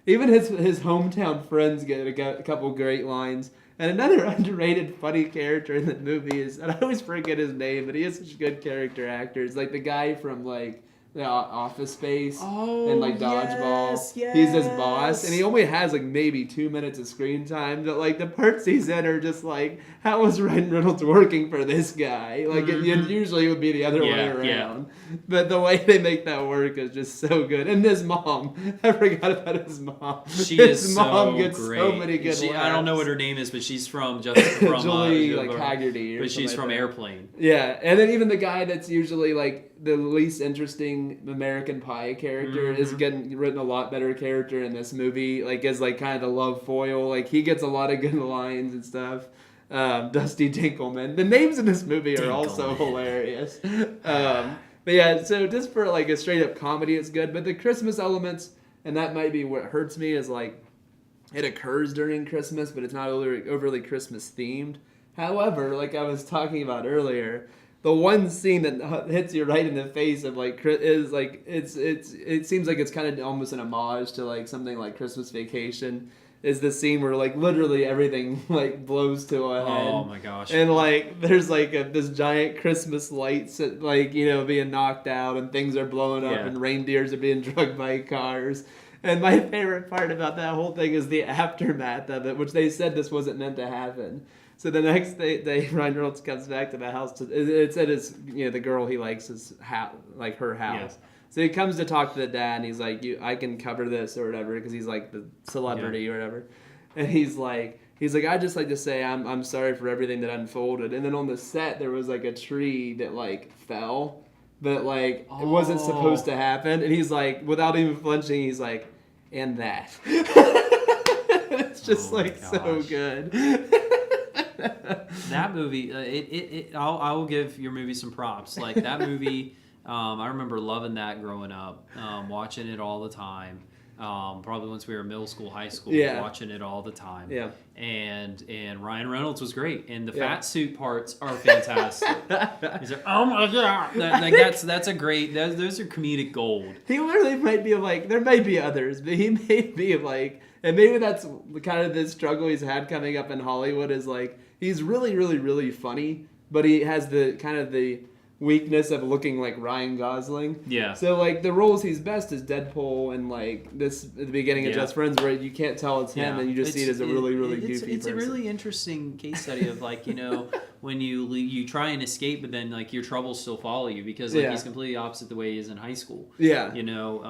Even his hometown friends get a couple great lines. And another underrated funny character in the movie is, and I always forget his name, but he has such good character actors. Like the guy from like the Office Space and like Dodgeball. Yes. He's his boss, and he only has like maybe 2 minutes of screen time. But like the parts he's in are just like, how is Ryan Reynolds working for this guy? Like it usually would be the other way around. But the way they make that work is just so good. And his mom, I forgot about his mom. His mom so gets great. so many good laughs. I don't know what her name is, but she's from Julie Haggerty, but she's from Airplane. Yeah, and then even the guy that's usually like the least interesting American Pie character is getting written a lot better character in this movie. Like as like kind of the love foil. Like he gets a lot of good lines and stuff. Dusty Dinkelman. The names in this movie are also hilarious. But yeah, so just for like a straight up comedy, it's good. But the Christmas elements, and that might be what hurts me, is like it occurs during Christmas, but it's not overly Christmas themed. However, like I was talking about earlier, the one scene that hits you right in the face of like is like it seems like it's kind of almost an homage to like something like Christmas Vacation. Is the scene where like literally everything like blows to a head. Oh my gosh! And like there's like this giant Christmas lights like being knocked out and things are blowing up and reindeers are being drugged by cars. And my favorite part about that whole thing is the aftermath of it, which they said this wasn't meant to happen. So the next day Ryan Reynolds comes back to the house. It's at his the girl he likes is like her house. Yeah. So he comes to talk to the dad, and he's like, I can cover this or whatever, because he's like the celebrity or whatever. And he's like, I'd just like to say I'm sorry for everything that unfolded. And then on the set, there was like a tree that like fell, but like it wasn't supposed to happen. And he's like, without even flinching, he's like, and that. It's just so good. That movie, I will give your movie some props. Like that movie. I remember loving that growing up, watching it all the time. Probably once we were in middle school, high school, watching it all the time. Yeah. And Ryan Reynolds was great, and the fat suit parts are fantastic. He's like, oh my god, that's a great. Those are comedic gold. He literally might be like, there might be others, but he may be like, and maybe that's kind of the struggle he's had coming up in Hollywood is like he's really, really, really funny, but he has the kind of the weakness of looking like Ryan Gosling. Yeah. So like the roles he's best is Deadpool and like this at the beginning of Just Friends, where you can't tell it's him and you just see it as a really, really goofy It's person. a really interesting case study of like when you try and escape, but then like your troubles still follow you because like he's completely opposite the way he is in high school. Yeah.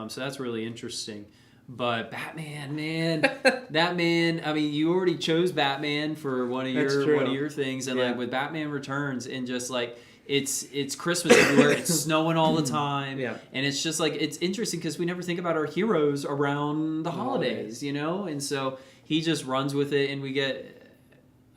So that's really interesting. But Batman, man, that man. I mean, you already chose Batman for one of your things, and like with Batman Returns, and just like. It's Christmas everywhere. It's snowing all the time, and it's just like it's interesting because we never think about our heroes around the holidays, And so he just runs with it, and we get.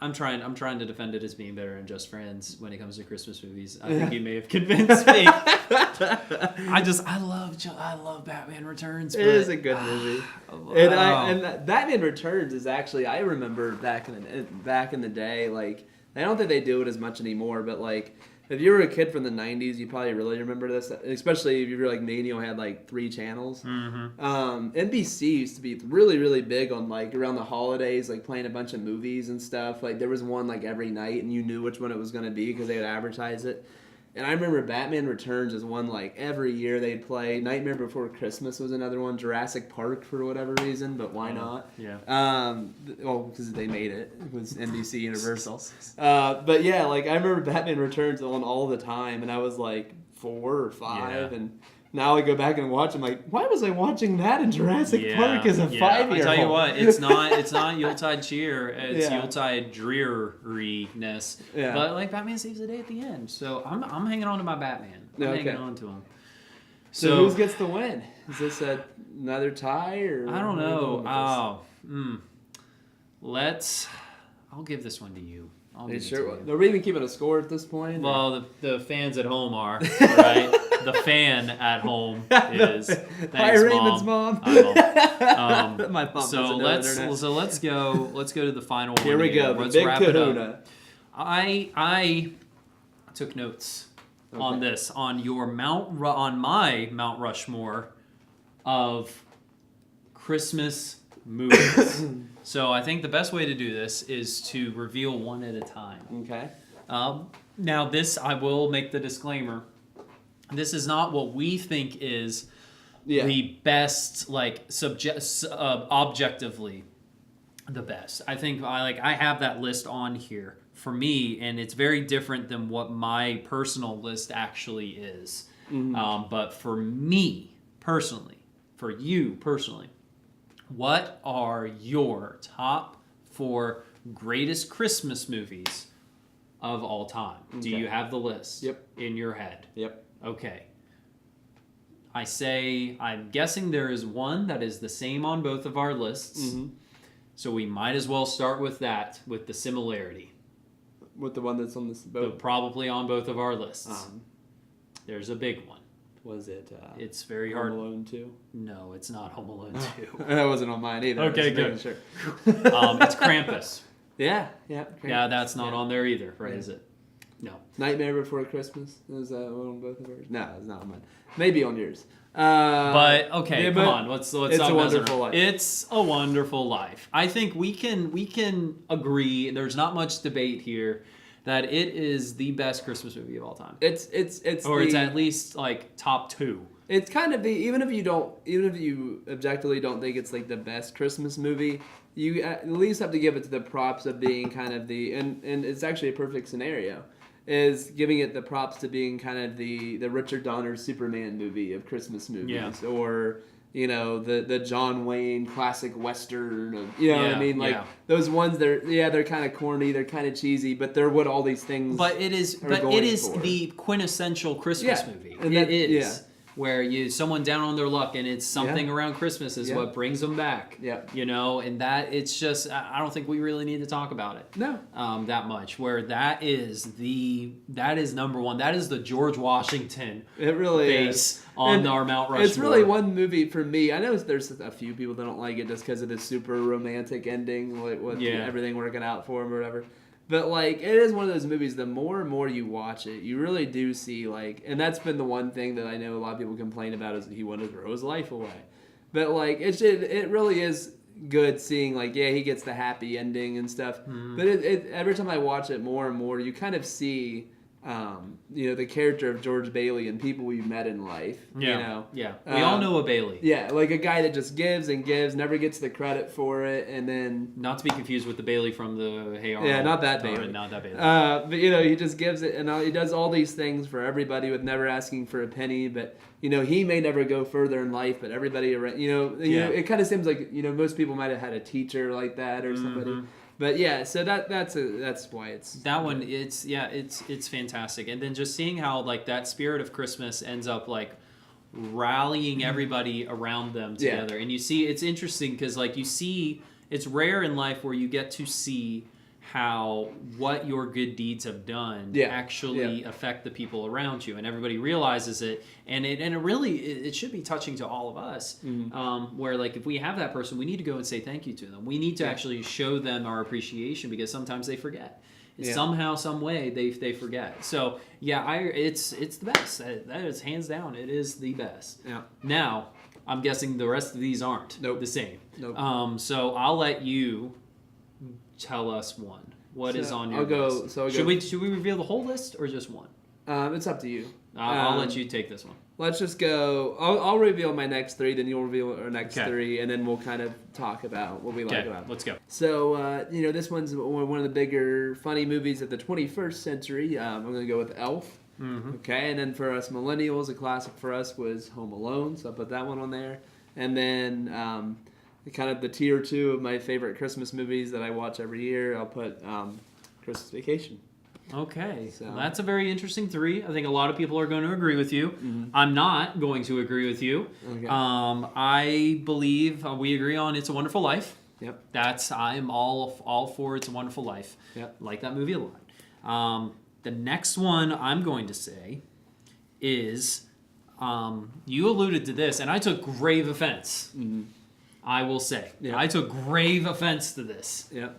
I'm trying to defend it as being better than Just Friends when it comes to Christmas movies. I think you may have convinced me. I love Batman Returns. It is a good movie, and Batman Returns is actually I remember back in the day. Like I don't think they do it as much anymore, but like. If you were a kid from the 90s, you probably really remember this, especially if you were like me and you had like 3 channels. Mm-hmm. NBC used to be really, really big on like around the holidays, like playing a bunch of movies and stuff. Like there was one like every night and you knew which one it was going to be because they would advertise it. And I remember Batman Returns is one like every year they'd play. Nightmare Before Christmas was another one. Jurassic Park for whatever reason, but why not? Yeah. Well, because they made it. It was NBC Universal. But yeah, like I remember Batman Returns on all the time, and I was like 4 or 5, and now I go back and watch. I'm like, why was I watching that in Jurassic Park as a 5-year-old? I tell you what, it's not Yuletide cheer. It's Yuletide dreariness. Yeah. But like Batman saves the day at the end, so I'm hanging on to my Batman. I'm hanging on to him. So who gets the win? Is this another tie or? I don't know. I'll give this one to you. Are you sure? Are we even keeping a score at this point? Well, the fans at home are, right? the fan at home is. Thanks, Hi, Raymond's mom. Hi, Mom. My mom So doesn't know internet. let's go to the final one. Here we go. The Let's big wrap it kahuna. up. I took notes on this on my Mount Rushmore of Christmas movies. So I think the best way to do this is to reveal one at a time. Okay. Now this, I will make the disclaimer. This is not what we think is the best, like objectively the best. I think I have that list on here for me, and it's very different than what my personal list actually is. But for me personally, for you personally, what are your top 4 greatest Christmas movies of all time? Okay. Do you have the list in your head? Yep. Okay. I'm guessing there is one that is the same on both of our lists. So we might as well start with that, with the similarity. With the one that's on this boat? Probably on both of our lists. There's a big one. Was it? It's very hard. Home Alone 2? No, it's not Home Alone 2. That wasn't on mine either. Okay, good. Sure. It's Krampus. Yeah. Yeah, Krampus. that's not on there either, right? Is it? No. Nightmare Before Christmas? Is that on both of ours? No, it's not on mine. Maybe on yours. But okay, yeah, come on. Let's It's a Wonderful Life. It's a Wonderful Life. I think we can agree. There's not much debate here that it is the best Christmas movie of all time. It's at least like top 2. It's kind of even if you objectively don't think it's like the best Christmas movie, you at least have to give it to the props of being kind of and it's actually a perfect scenario. Is giving it the props to being kind of the Richard Donner Superman movie of Christmas movies, or the John Wayne classic Western, what I mean? Like those ones, they're kind of corny, they're kind of cheesy, but they're what all these things. But it is the quintessential Christmas movie. And it is. Where someone down on their luck, and it's something around Christmas is what brings them back. Yeah, and that it's just I don't think we really need to talk about it. No, that much. Where that is number one. That is the George Washington. It really face is on our Mount Rushmore. It's really one movie for me. I know there's a few people that don't like it just because of the super romantic ending, with everything working out for him or whatever. But, it is one of those movies, the more and more you watch it, you really do see, and that's been the one thing that I know a lot of people complain about is that he wanted to throw his life away. But, it really is good seeing, he gets the happy ending and stuff. Mm-hmm. But every time I watch it more and more, you kind of see, the character of George Bailey and people we've met in life. Yeah. We all know a Bailey. Yeah, a guy that just gives and gives, never gets the credit for it, and then not to be confused with the Bailey from the Hey Arnold. Yeah, not that Bailey. Not that Bailey. But he just gives it, and he does all these things for everybody with never asking for a penny. But he may never go further in life, but everybody around, it kind of seems like most people might have had a teacher like that or somebody. But yeah, so that's why it's that one. It's fantastic, and then just seeing how that spirit of Christmas ends up rallying everybody around them together, and you see it's interesting because you see it's rare in life where you get to see how what your good deeds have done actually affect the people around you, and everybody realizes it, and it really should be touching to all of us. Where if we have that person, we need to go and say thank you to them. We need to actually show them our appreciation because sometimes they forget. Somehow, some way they forget. So it's the best. That is hands down. It is the best. Yeah. Now I'm guessing the rest of these aren't the same. Nope. So I'll let you tell us one. What is on your list? Should we reveal the whole list or just one? It's up to you. I'll let you take this one. Let's just go. I'll reveal my next 3, then you'll reveal our next 3, and then we'll kind of talk about what we like about it. Let's go. So, this one's one of the bigger, funny movies of the 21st century. I'm going to go with Elf. Mm-hmm. Okay, and then for us millennials, a classic for us was Home Alone, so I'll put that one on there. And then kind of the tier 2 of my favorite Christmas movies that I watch every year, I'll put Christmas Vacation. Okay, so that's a very interesting 3. I think a lot of people are going to agree with you. Mm-hmm. I'm not going to agree with you. Okay. I believe we agree on It's a Wonderful Life. Yep. I'm all for It's a Wonderful Life. Yep. Like that movie a lot. The next one I'm going to say is You alluded to this, and I took grave offense. I will say. Yeah. I took grave offense to this. Yeah.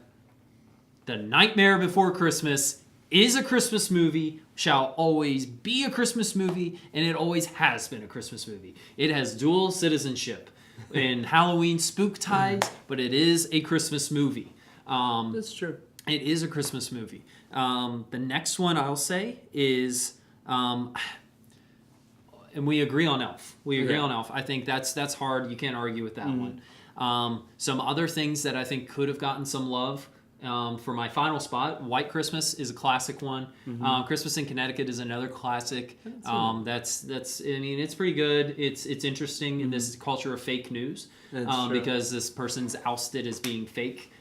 The Nightmare Before Christmas is a Christmas movie, shall always be a Christmas movie, and it always has been a Christmas movie. It has dual citizenship in Halloween Spooktides, but it is a Christmas movie. That's true. It is a Christmas movie. The next one I'll say is, and we agree on Elf. We agree on Elf. I think that's hard. You can't argue with that one. Some other things that I think could have gotten some love. For my final spot, White Christmas is a classic one. Christmas in Connecticut is another classic. That's I mean, it's pretty good. It's interesting in this culture of fake news because this person's ousted as being fake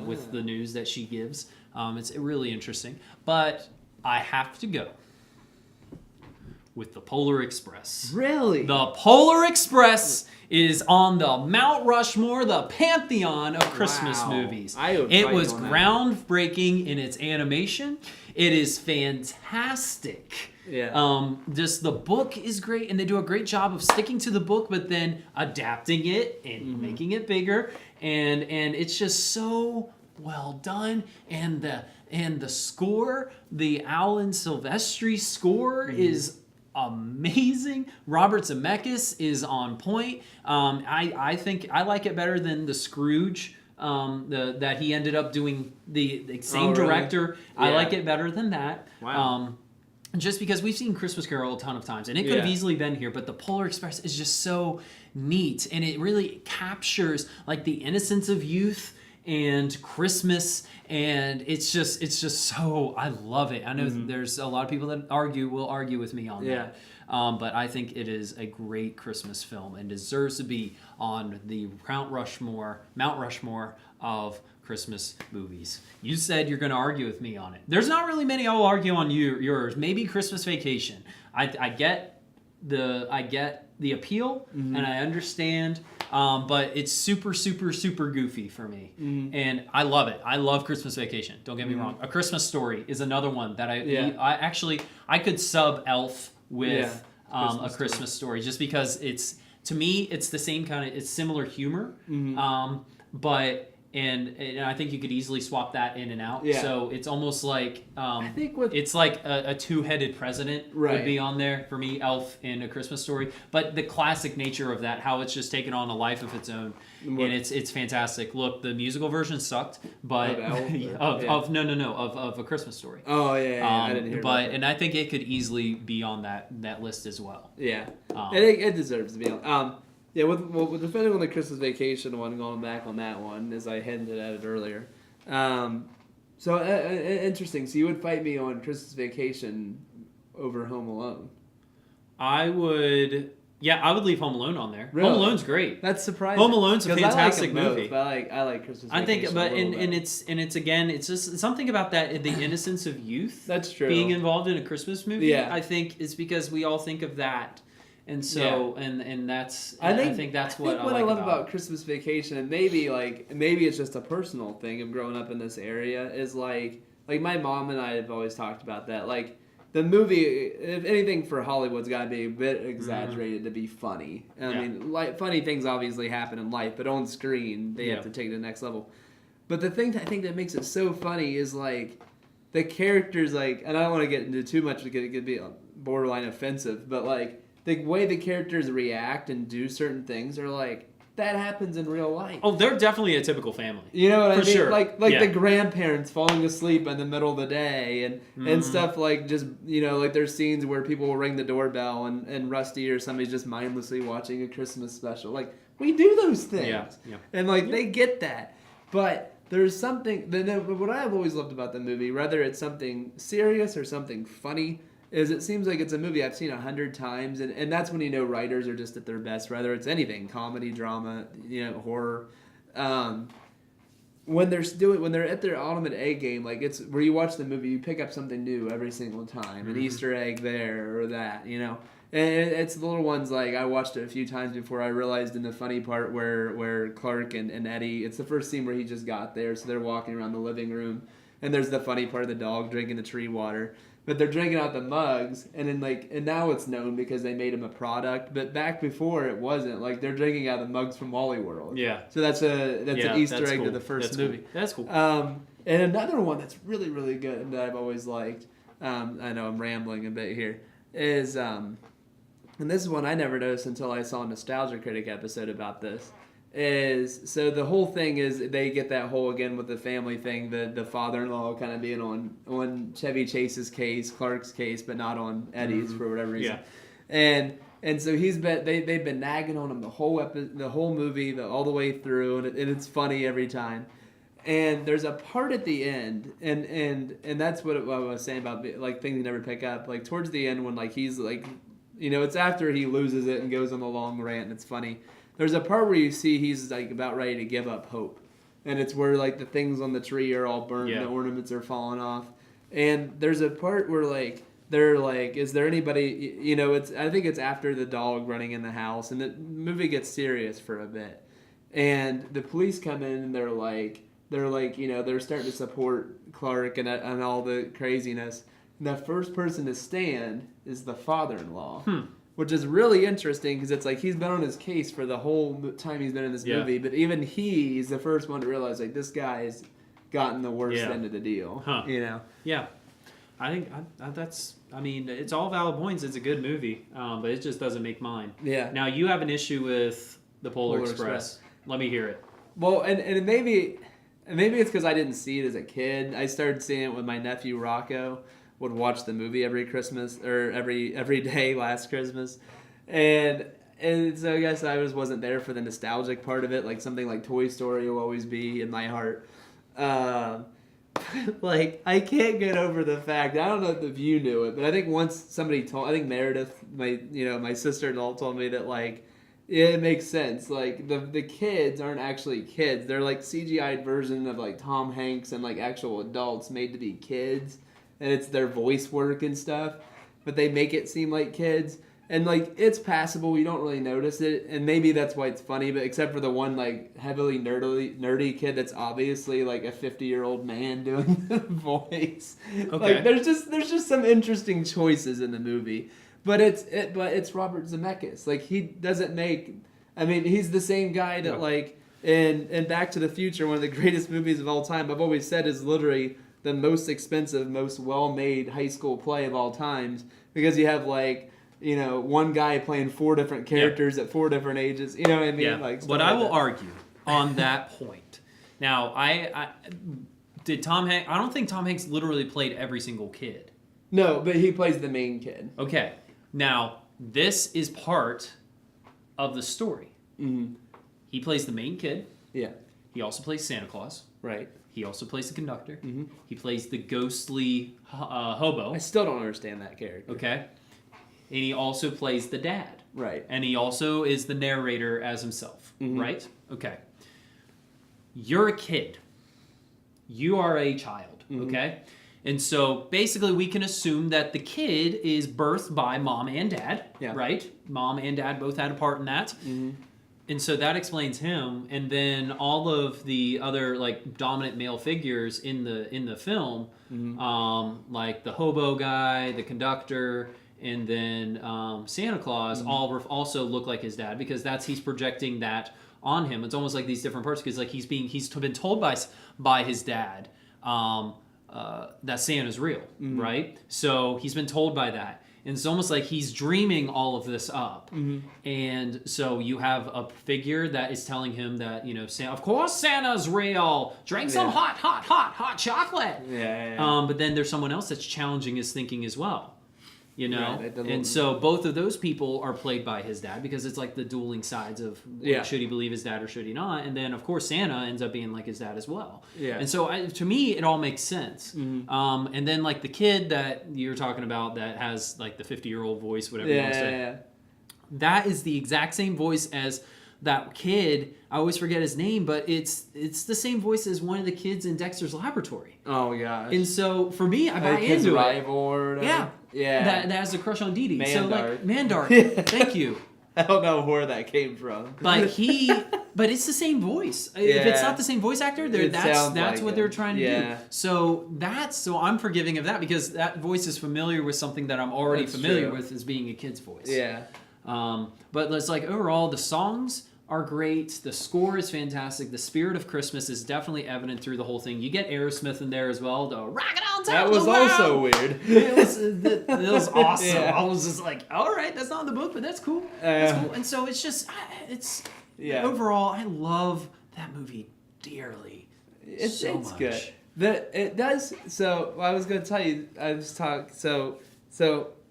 with the news that she gives. It's really interesting. But I have to go with the Polar Express. Really? The Polar Express is on the Mount Rushmore, the pantheon of Christmas movies. It was groundbreaking in its animation. It is fantastic. Yeah. Just the book is great, and they do a great job of sticking to the book, but then adapting it and making it bigger. And it's just so well done. And the score, the Alan Silvestri score is amazing. Robert Zemeckis is on point. I think I like it better than the Scrooge that he ended up doing. The same director. Yeah. I like it better than that. Wow. Just because we've seen Christmas Carol a ton of times, and it could have easily been here, but the Polar Express is just so neat, and it really captures like the innocence of youth and Christmas, and it's just so, I love it. I know there's a lot of people that will argue with me on that. But I think it is a great Christmas film and deserves to be on the Mount Rushmore of Christmas movies. You said you're going to argue with me on it. There's not really many I'll argue on yours. Maybe Christmas Vacation. I get the appeal, and I understand, but it's super, super, super goofy for me. And I love it. I love Christmas Vacation. Don't get me wrong. A Christmas Story is another one that I could sub Elf with a Christmas Story just because to me it's the same kind of, it's similar humor, but and I think you could easily swap that in and out. Yeah. So it's almost like I think it's like a two-headed president would be on there for me, Elf and A Christmas Story. But the classic nature of that, how it's just taken on a life of its own, and it's fantastic. Look, the musical version sucked, but of A Christmas Story. Oh yeah, I didn't hear that. And I think it could easily be on that list as well. Yeah, it deserves to be on. Yeah, with depending on the Christmas Vacation one, going back on that one, as I hinted at it earlier. So interesting. So you would fight me on Christmas Vacation over Home Alone? I would leave Home Alone on there. Really? Home Alone's great. That's surprising. Home Alone's a fantastic movie. movie. I like Christmas Vacation. I think, but it's again, it's just something about that, the innocence of youth. That's true. Being involved in a Christmas movie. Yeah. I think it's because we all think of that. And so, and that's, I think that's what I love about Christmas Vacation, and maybe it's just a personal thing of growing up in this area, is like my mom and I have always talked about that. Like, the movie, if anything for Hollywood's got to be a bit exaggerated to be funny. I mean, funny things obviously happen in life, but on screen, they have to take it to the next level. But the thing that I think that makes it so funny is, like, the characters, like, and I don't want to get into too much because it could be borderline offensive, but, like, the way the characters react and do certain things are like, that happens in real life. Oh, they're definitely a typical family. You know what I mean? Sure. Like the grandparents falling asleep in the middle of the day and stuff, like, just, like there's scenes where people will ring the doorbell and Rusty or somebody's just mindlessly watching a Christmas special. Like, we do those things. Yeah. And, like, they get that. But there's something, what I've always loved about the movie, whether it's something serious or something funny, is it seems like it's a movie I've seen 100 times, and that's when writers are just at their best, whether it's anything, comedy, drama, horror. When they're at their ultimate A game, like, it's where you watch the movie, you pick up something new every single time, an Easter egg there or that, And it's the little ones, like, I watched it a few times before I realized in the funny part where Clark and Eddie, it's the first scene where he just got there, so they're walking around the living room, and there's the funny part of the dog drinking the tree water. but they're drinking out the mugs, and then and now it's known because they made them a product. But back before it wasn't. Like they're drinking out of the mugs from Wally World. Yeah. So that's an Easter egg cool. to the first movie. Cool. That's cool. And another one that's really really good that I've always liked. I know I'm rambling a bit here. Is and this is one I never noticed until I saw a Nostalgia Critic episode about this. So the whole thing is they get that whole again with the family thing, the father-in-law kind of being on Chevy Chase's case, Clark's case, but not on Eddie's for whatever reason. Yeah. And so they've been nagging on him the whole movie, all the way through, and it's funny every time. And there's a part at the end, and that's what I was saying about like things you never pick up. Like towards the end when like he's like, it's after he loses it and goes on the long rant, and it's funny. There's a part where you see he's like about ready to give up hope, and it's where like the things on the tree are all burnt, and the ornaments are falling off. And there's a part where like they're like, is there anybody? I think it's after the dog running in the house, and the movie gets serious for a bit, and the police come in and they're starting to support Clark and all the craziness. And the first person to stand is the father-in-law. Which is really interesting because it's like he's been on his case for the whole time he's been in this movie, but even he's the first one to realize like this guy's gotten the worst end of the deal. Yeah, I think it's all valid points. It's a good movie, but it just doesn't make mine. Yeah. Now you have an issue with the Polar Express. Let me hear it. Well, and maybe it's because I didn't see it as a kid. I started seeing it with my nephew Rocco. Would watch the movie every Christmas or every day last Christmas, and so I guess I wasn't there for the nostalgic part of it. Like something like Toy Story will always be in my heart. Like I can't get over the fact. I don't know if you knew it, but I think once somebody told. I think Meredith, my sister-in-law, told me that like it makes sense. Like the kids aren't actually kids. They're like CGI version of like Tom Hanks and like actual adults made to be kids. And it's their voice work and stuff, but they make it seem like kids. And like it's passable, you don't really notice it, and maybe that's why it's funny. But except for the one like heavily nerdy kid that's obviously like a 50-year-old man doing the voice. Okay. Like there's just some interesting choices in the movie, but it's Robert Zemeckis. Like he doesn't make. I mean, he's the same guy that like in Back to the Future, one of the greatest movies of all time. I've always said is literally the most expensive, most well-made high school play of all times, because you have like, one guy playing 4 different characters at 4 different ages. You know what I mean? Yeah. Like, but I will argue on that point. Now, I don't think Tom Hanks literally played every single kid. No, but he plays the main kid. Okay. Now, this is part of the story. Mm-hmm. He plays the main kid. Yeah. He also plays Santa Claus. Right. He also plays the conductor. Mm-hmm. He plays the ghostly hobo. I still don't understand that character. Okay. And he also plays the dad. Right. And he also is the narrator as himself. Mm-hmm. Right? Okay. You're a kid. You are a child. Mm-hmm. Okay? And so basically we can assume that the kid is birthed by mom and dad. Yeah. Right? Mom and dad both had a part in that. Mm-hmm. And so that explains him, and then all of the other like dominant male figures in the film, mm-hmm. Like the hobo guy, the conductor, and then Santa Claus, mm-hmm. all also look like his dad, because he's projecting that on him. It's almost like these different parts, because like he's been told by his dad that Santa's real, mm-hmm. right? So he's been told by that. And it's almost like he's dreaming all of this up. Mm-hmm. And so you have a figure that is telling him that, of course Santa's real. Drink some hot chocolate. Yeah. But then there's someone else that's challenging his thinking as well. Right, and so both of those people are played by his dad, because it's like the dueling sides of should he believe his dad or should he not? And then of course Santa ends up being like his dad as well. Yeah. And so to me it all makes sense. Mm-hmm. And then like the kid that you're talking about that has like the 50-year-old voice, whatever you want to say. Yeah. That is the exact same voice as that kid. I always forget his name, but it's the same voice as one of the kids in Dexter's Laboratory. Oh gosh. And so for me, I buy into his it. rival or whatever. Yeah. Yeah. That has a crush on Dee Dee. Mandart. So like Mandart. Thank you. I don't know where that came from. But it's the same voice. If it's not the same voice actor, that's what they're trying to do. So I'm forgiving of that because that voice is familiar with something that I'm already familiar with as being a kid's voice. Yeah. But it's like overall the songs are great. The score is fantastic. The spirit of Christmas is definitely evident through the whole thing. You get Aerosmith in there as well. The rock it on top that of the was world. also weird. It was awesome. Yeah. I was just like, all right, that's not in the book, but that's cool. That's cool. And so it's just, overall, I love that movie dearly. It's much. good. It does. So I was going to tell you. I was talking. So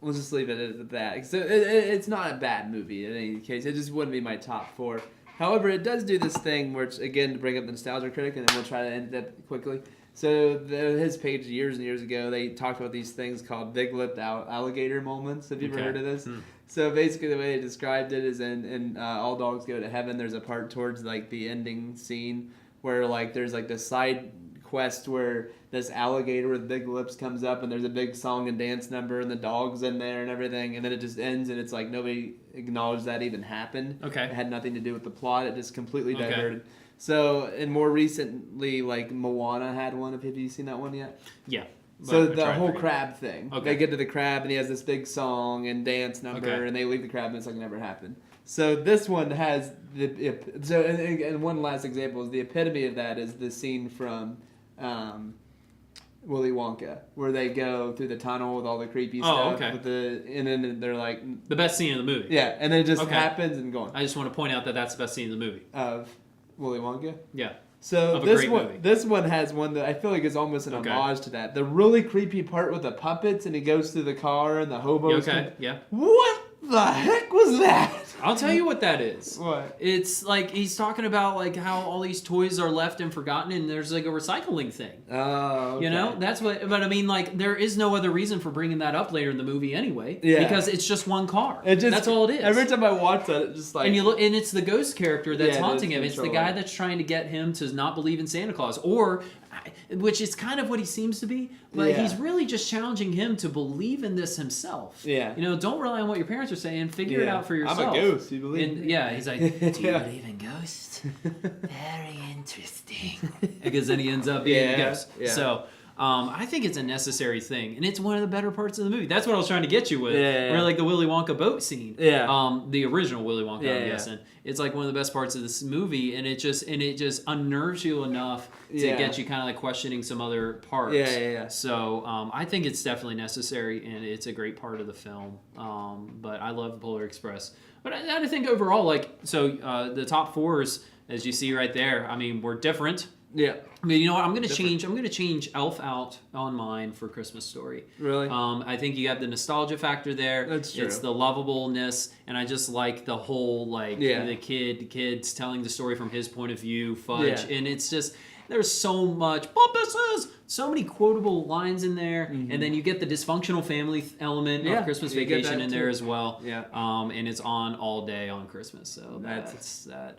we'll just leave it at that. So it's not a bad movie in any case. It just wouldn't be my top 4. However, it does do this thing where it's, again, to bring up the nostalgia critic, and then we'll try to end that quickly. So his page years and years ago, they talked about these things called big-lipped alligator moments. Have you ever heard of this? So basically, the way they described it is in All Dogs Go to Heaven. There's a part towards like the ending scene where like there's like this side quest where this alligator with big lips comes up and there's a big song and dance number and the dog's in there and everything, and then it just ends and it's like nobody acknowledged that even happened. Okay. It had nothing to do with the plot. It just completely diverted. So, and more recently, like Moana had one. Have you seen that one yet? Yeah. So the whole crab thing. Okay. They get to the crab and he has this big song and dance number and they leave the crab and it's like it never happened. So this one has and one last example is the epitome of that is the scene from Willy Wonka where they go through the tunnel with all the creepy stuff. Okay. And then they're like the best scene in the movie. Yeah, and then it just happens and gone. I just want to point out that that's the best scene in the movie. Of Willy Wonka? Yeah. So this one has one that I feel like is almost an homage to that. The really creepy part with the puppets and he goes through the car and the hobos. Yeah. What the heck was that? I'll tell you what that is. What? It's like he's talking about like how all these toys are left and forgotten and there's like a recycling thing. Oh, okay. You know? That's what, but I mean like there is no other reason for bringing that up later in the movie anyway. Yeah. Because it's just one car. That's all it is. Every time I watch that, it's just like... And you look, and it's the ghost character that's haunting him. It's the guy that's trying to get him to not believe in Santa Claus. Which is kind of what he seems to be. But he's really just challenging him to believe in this himself. Yeah. You know, don't rely on what your parents are saying. Figure it out for yourself. I'm a ghost. You believe in me? Yeah, he's like, do you believe in ghosts? Very interesting. Because then he ends up being a ghost. Yeah. So... I think it's a necessary thing, and it's one of the better parts of the movie. That's what I was trying to get you with. Where like the Willy Wonka boat scene. Yeah. The original Willy Wonka, I'm guessing. It's like one of the best parts of this movie, and it just unnerves you enough to get you kind of like questioning some other parts. Yeah. So I think it's definitely necessary, and it's a great part of the film. But I love Polar Express. But I think overall, like, so the top 4s, as you see right there, I mean, we're different. Yeah. I mean, you know what? I'm gonna change Elf out on mine for Christmas Story. Really? I think you got the nostalgia factor there. That's true. It's the lovableness, and I just like the whole the kids telling the story from his point of view, fudge, and it's just there's so much bumpuses, so many quotable lines in there, and then you get the dysfunctional family element of Christmas Vacation in there as well. Yeah. And it's on all day on Christmas, so that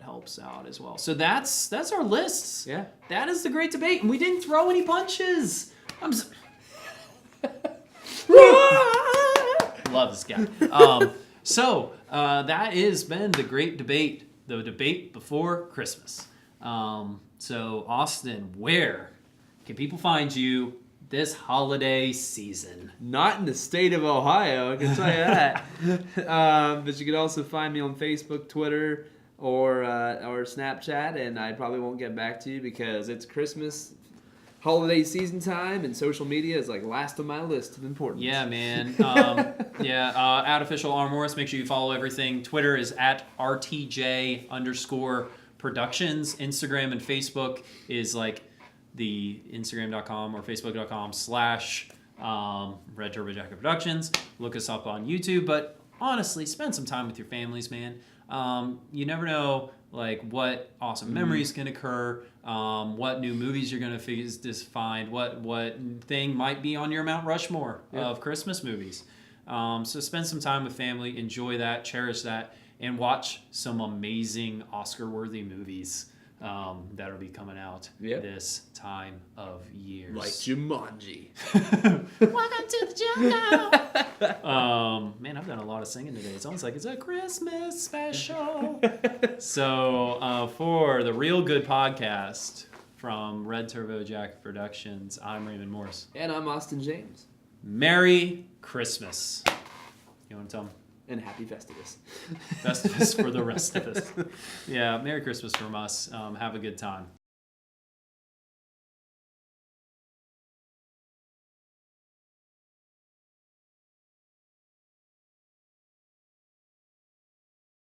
helps out as well. So that's our lists. Yeah. That is the great debate, and we didn't throw any punches. Love this guy. So that has been the great debate, the debate before Christmas. So Austin, where can people find you this holiday season? Not in the state of Ohio, I can tell you that. But you can also find me on Facebook, Twitter, or Snapchat, and I probably won't get back to you because it's Christmas holiday season time, and social media is like last on my list of importance. Yeah, man. At Official R. Morris, make sure you follow everything. Twitter is at RTJ_productions. Instagram and Facebook is like the Instagram.com or Facebook.com / Red Turbo Jacket Productions. Look us up on YouTube, but honestly, spend some time with your families, man. You never know like what awesome memories can occur, what new movies you're gonna find, what thing might be on your Mount Rushmore of Christmas movies. So spend some time with family, enjoy that, cherish that, and watch some amazing Oscar-worthy movies that'll be coming out this time of year. Like Jumanji. Welcome to the jungle. Man, I've done a lot of singing today. It's almost like it's a Christmas special. So for the Real Good Podcast from Red Turbo Jacket Productions, I'm Raymond Morse. And I'm Austin James. Merry Christmas. You want to tell them? And happy Festivus. Festivus for the rest of us. Yeah, Merry Christmas from us. Have a good time.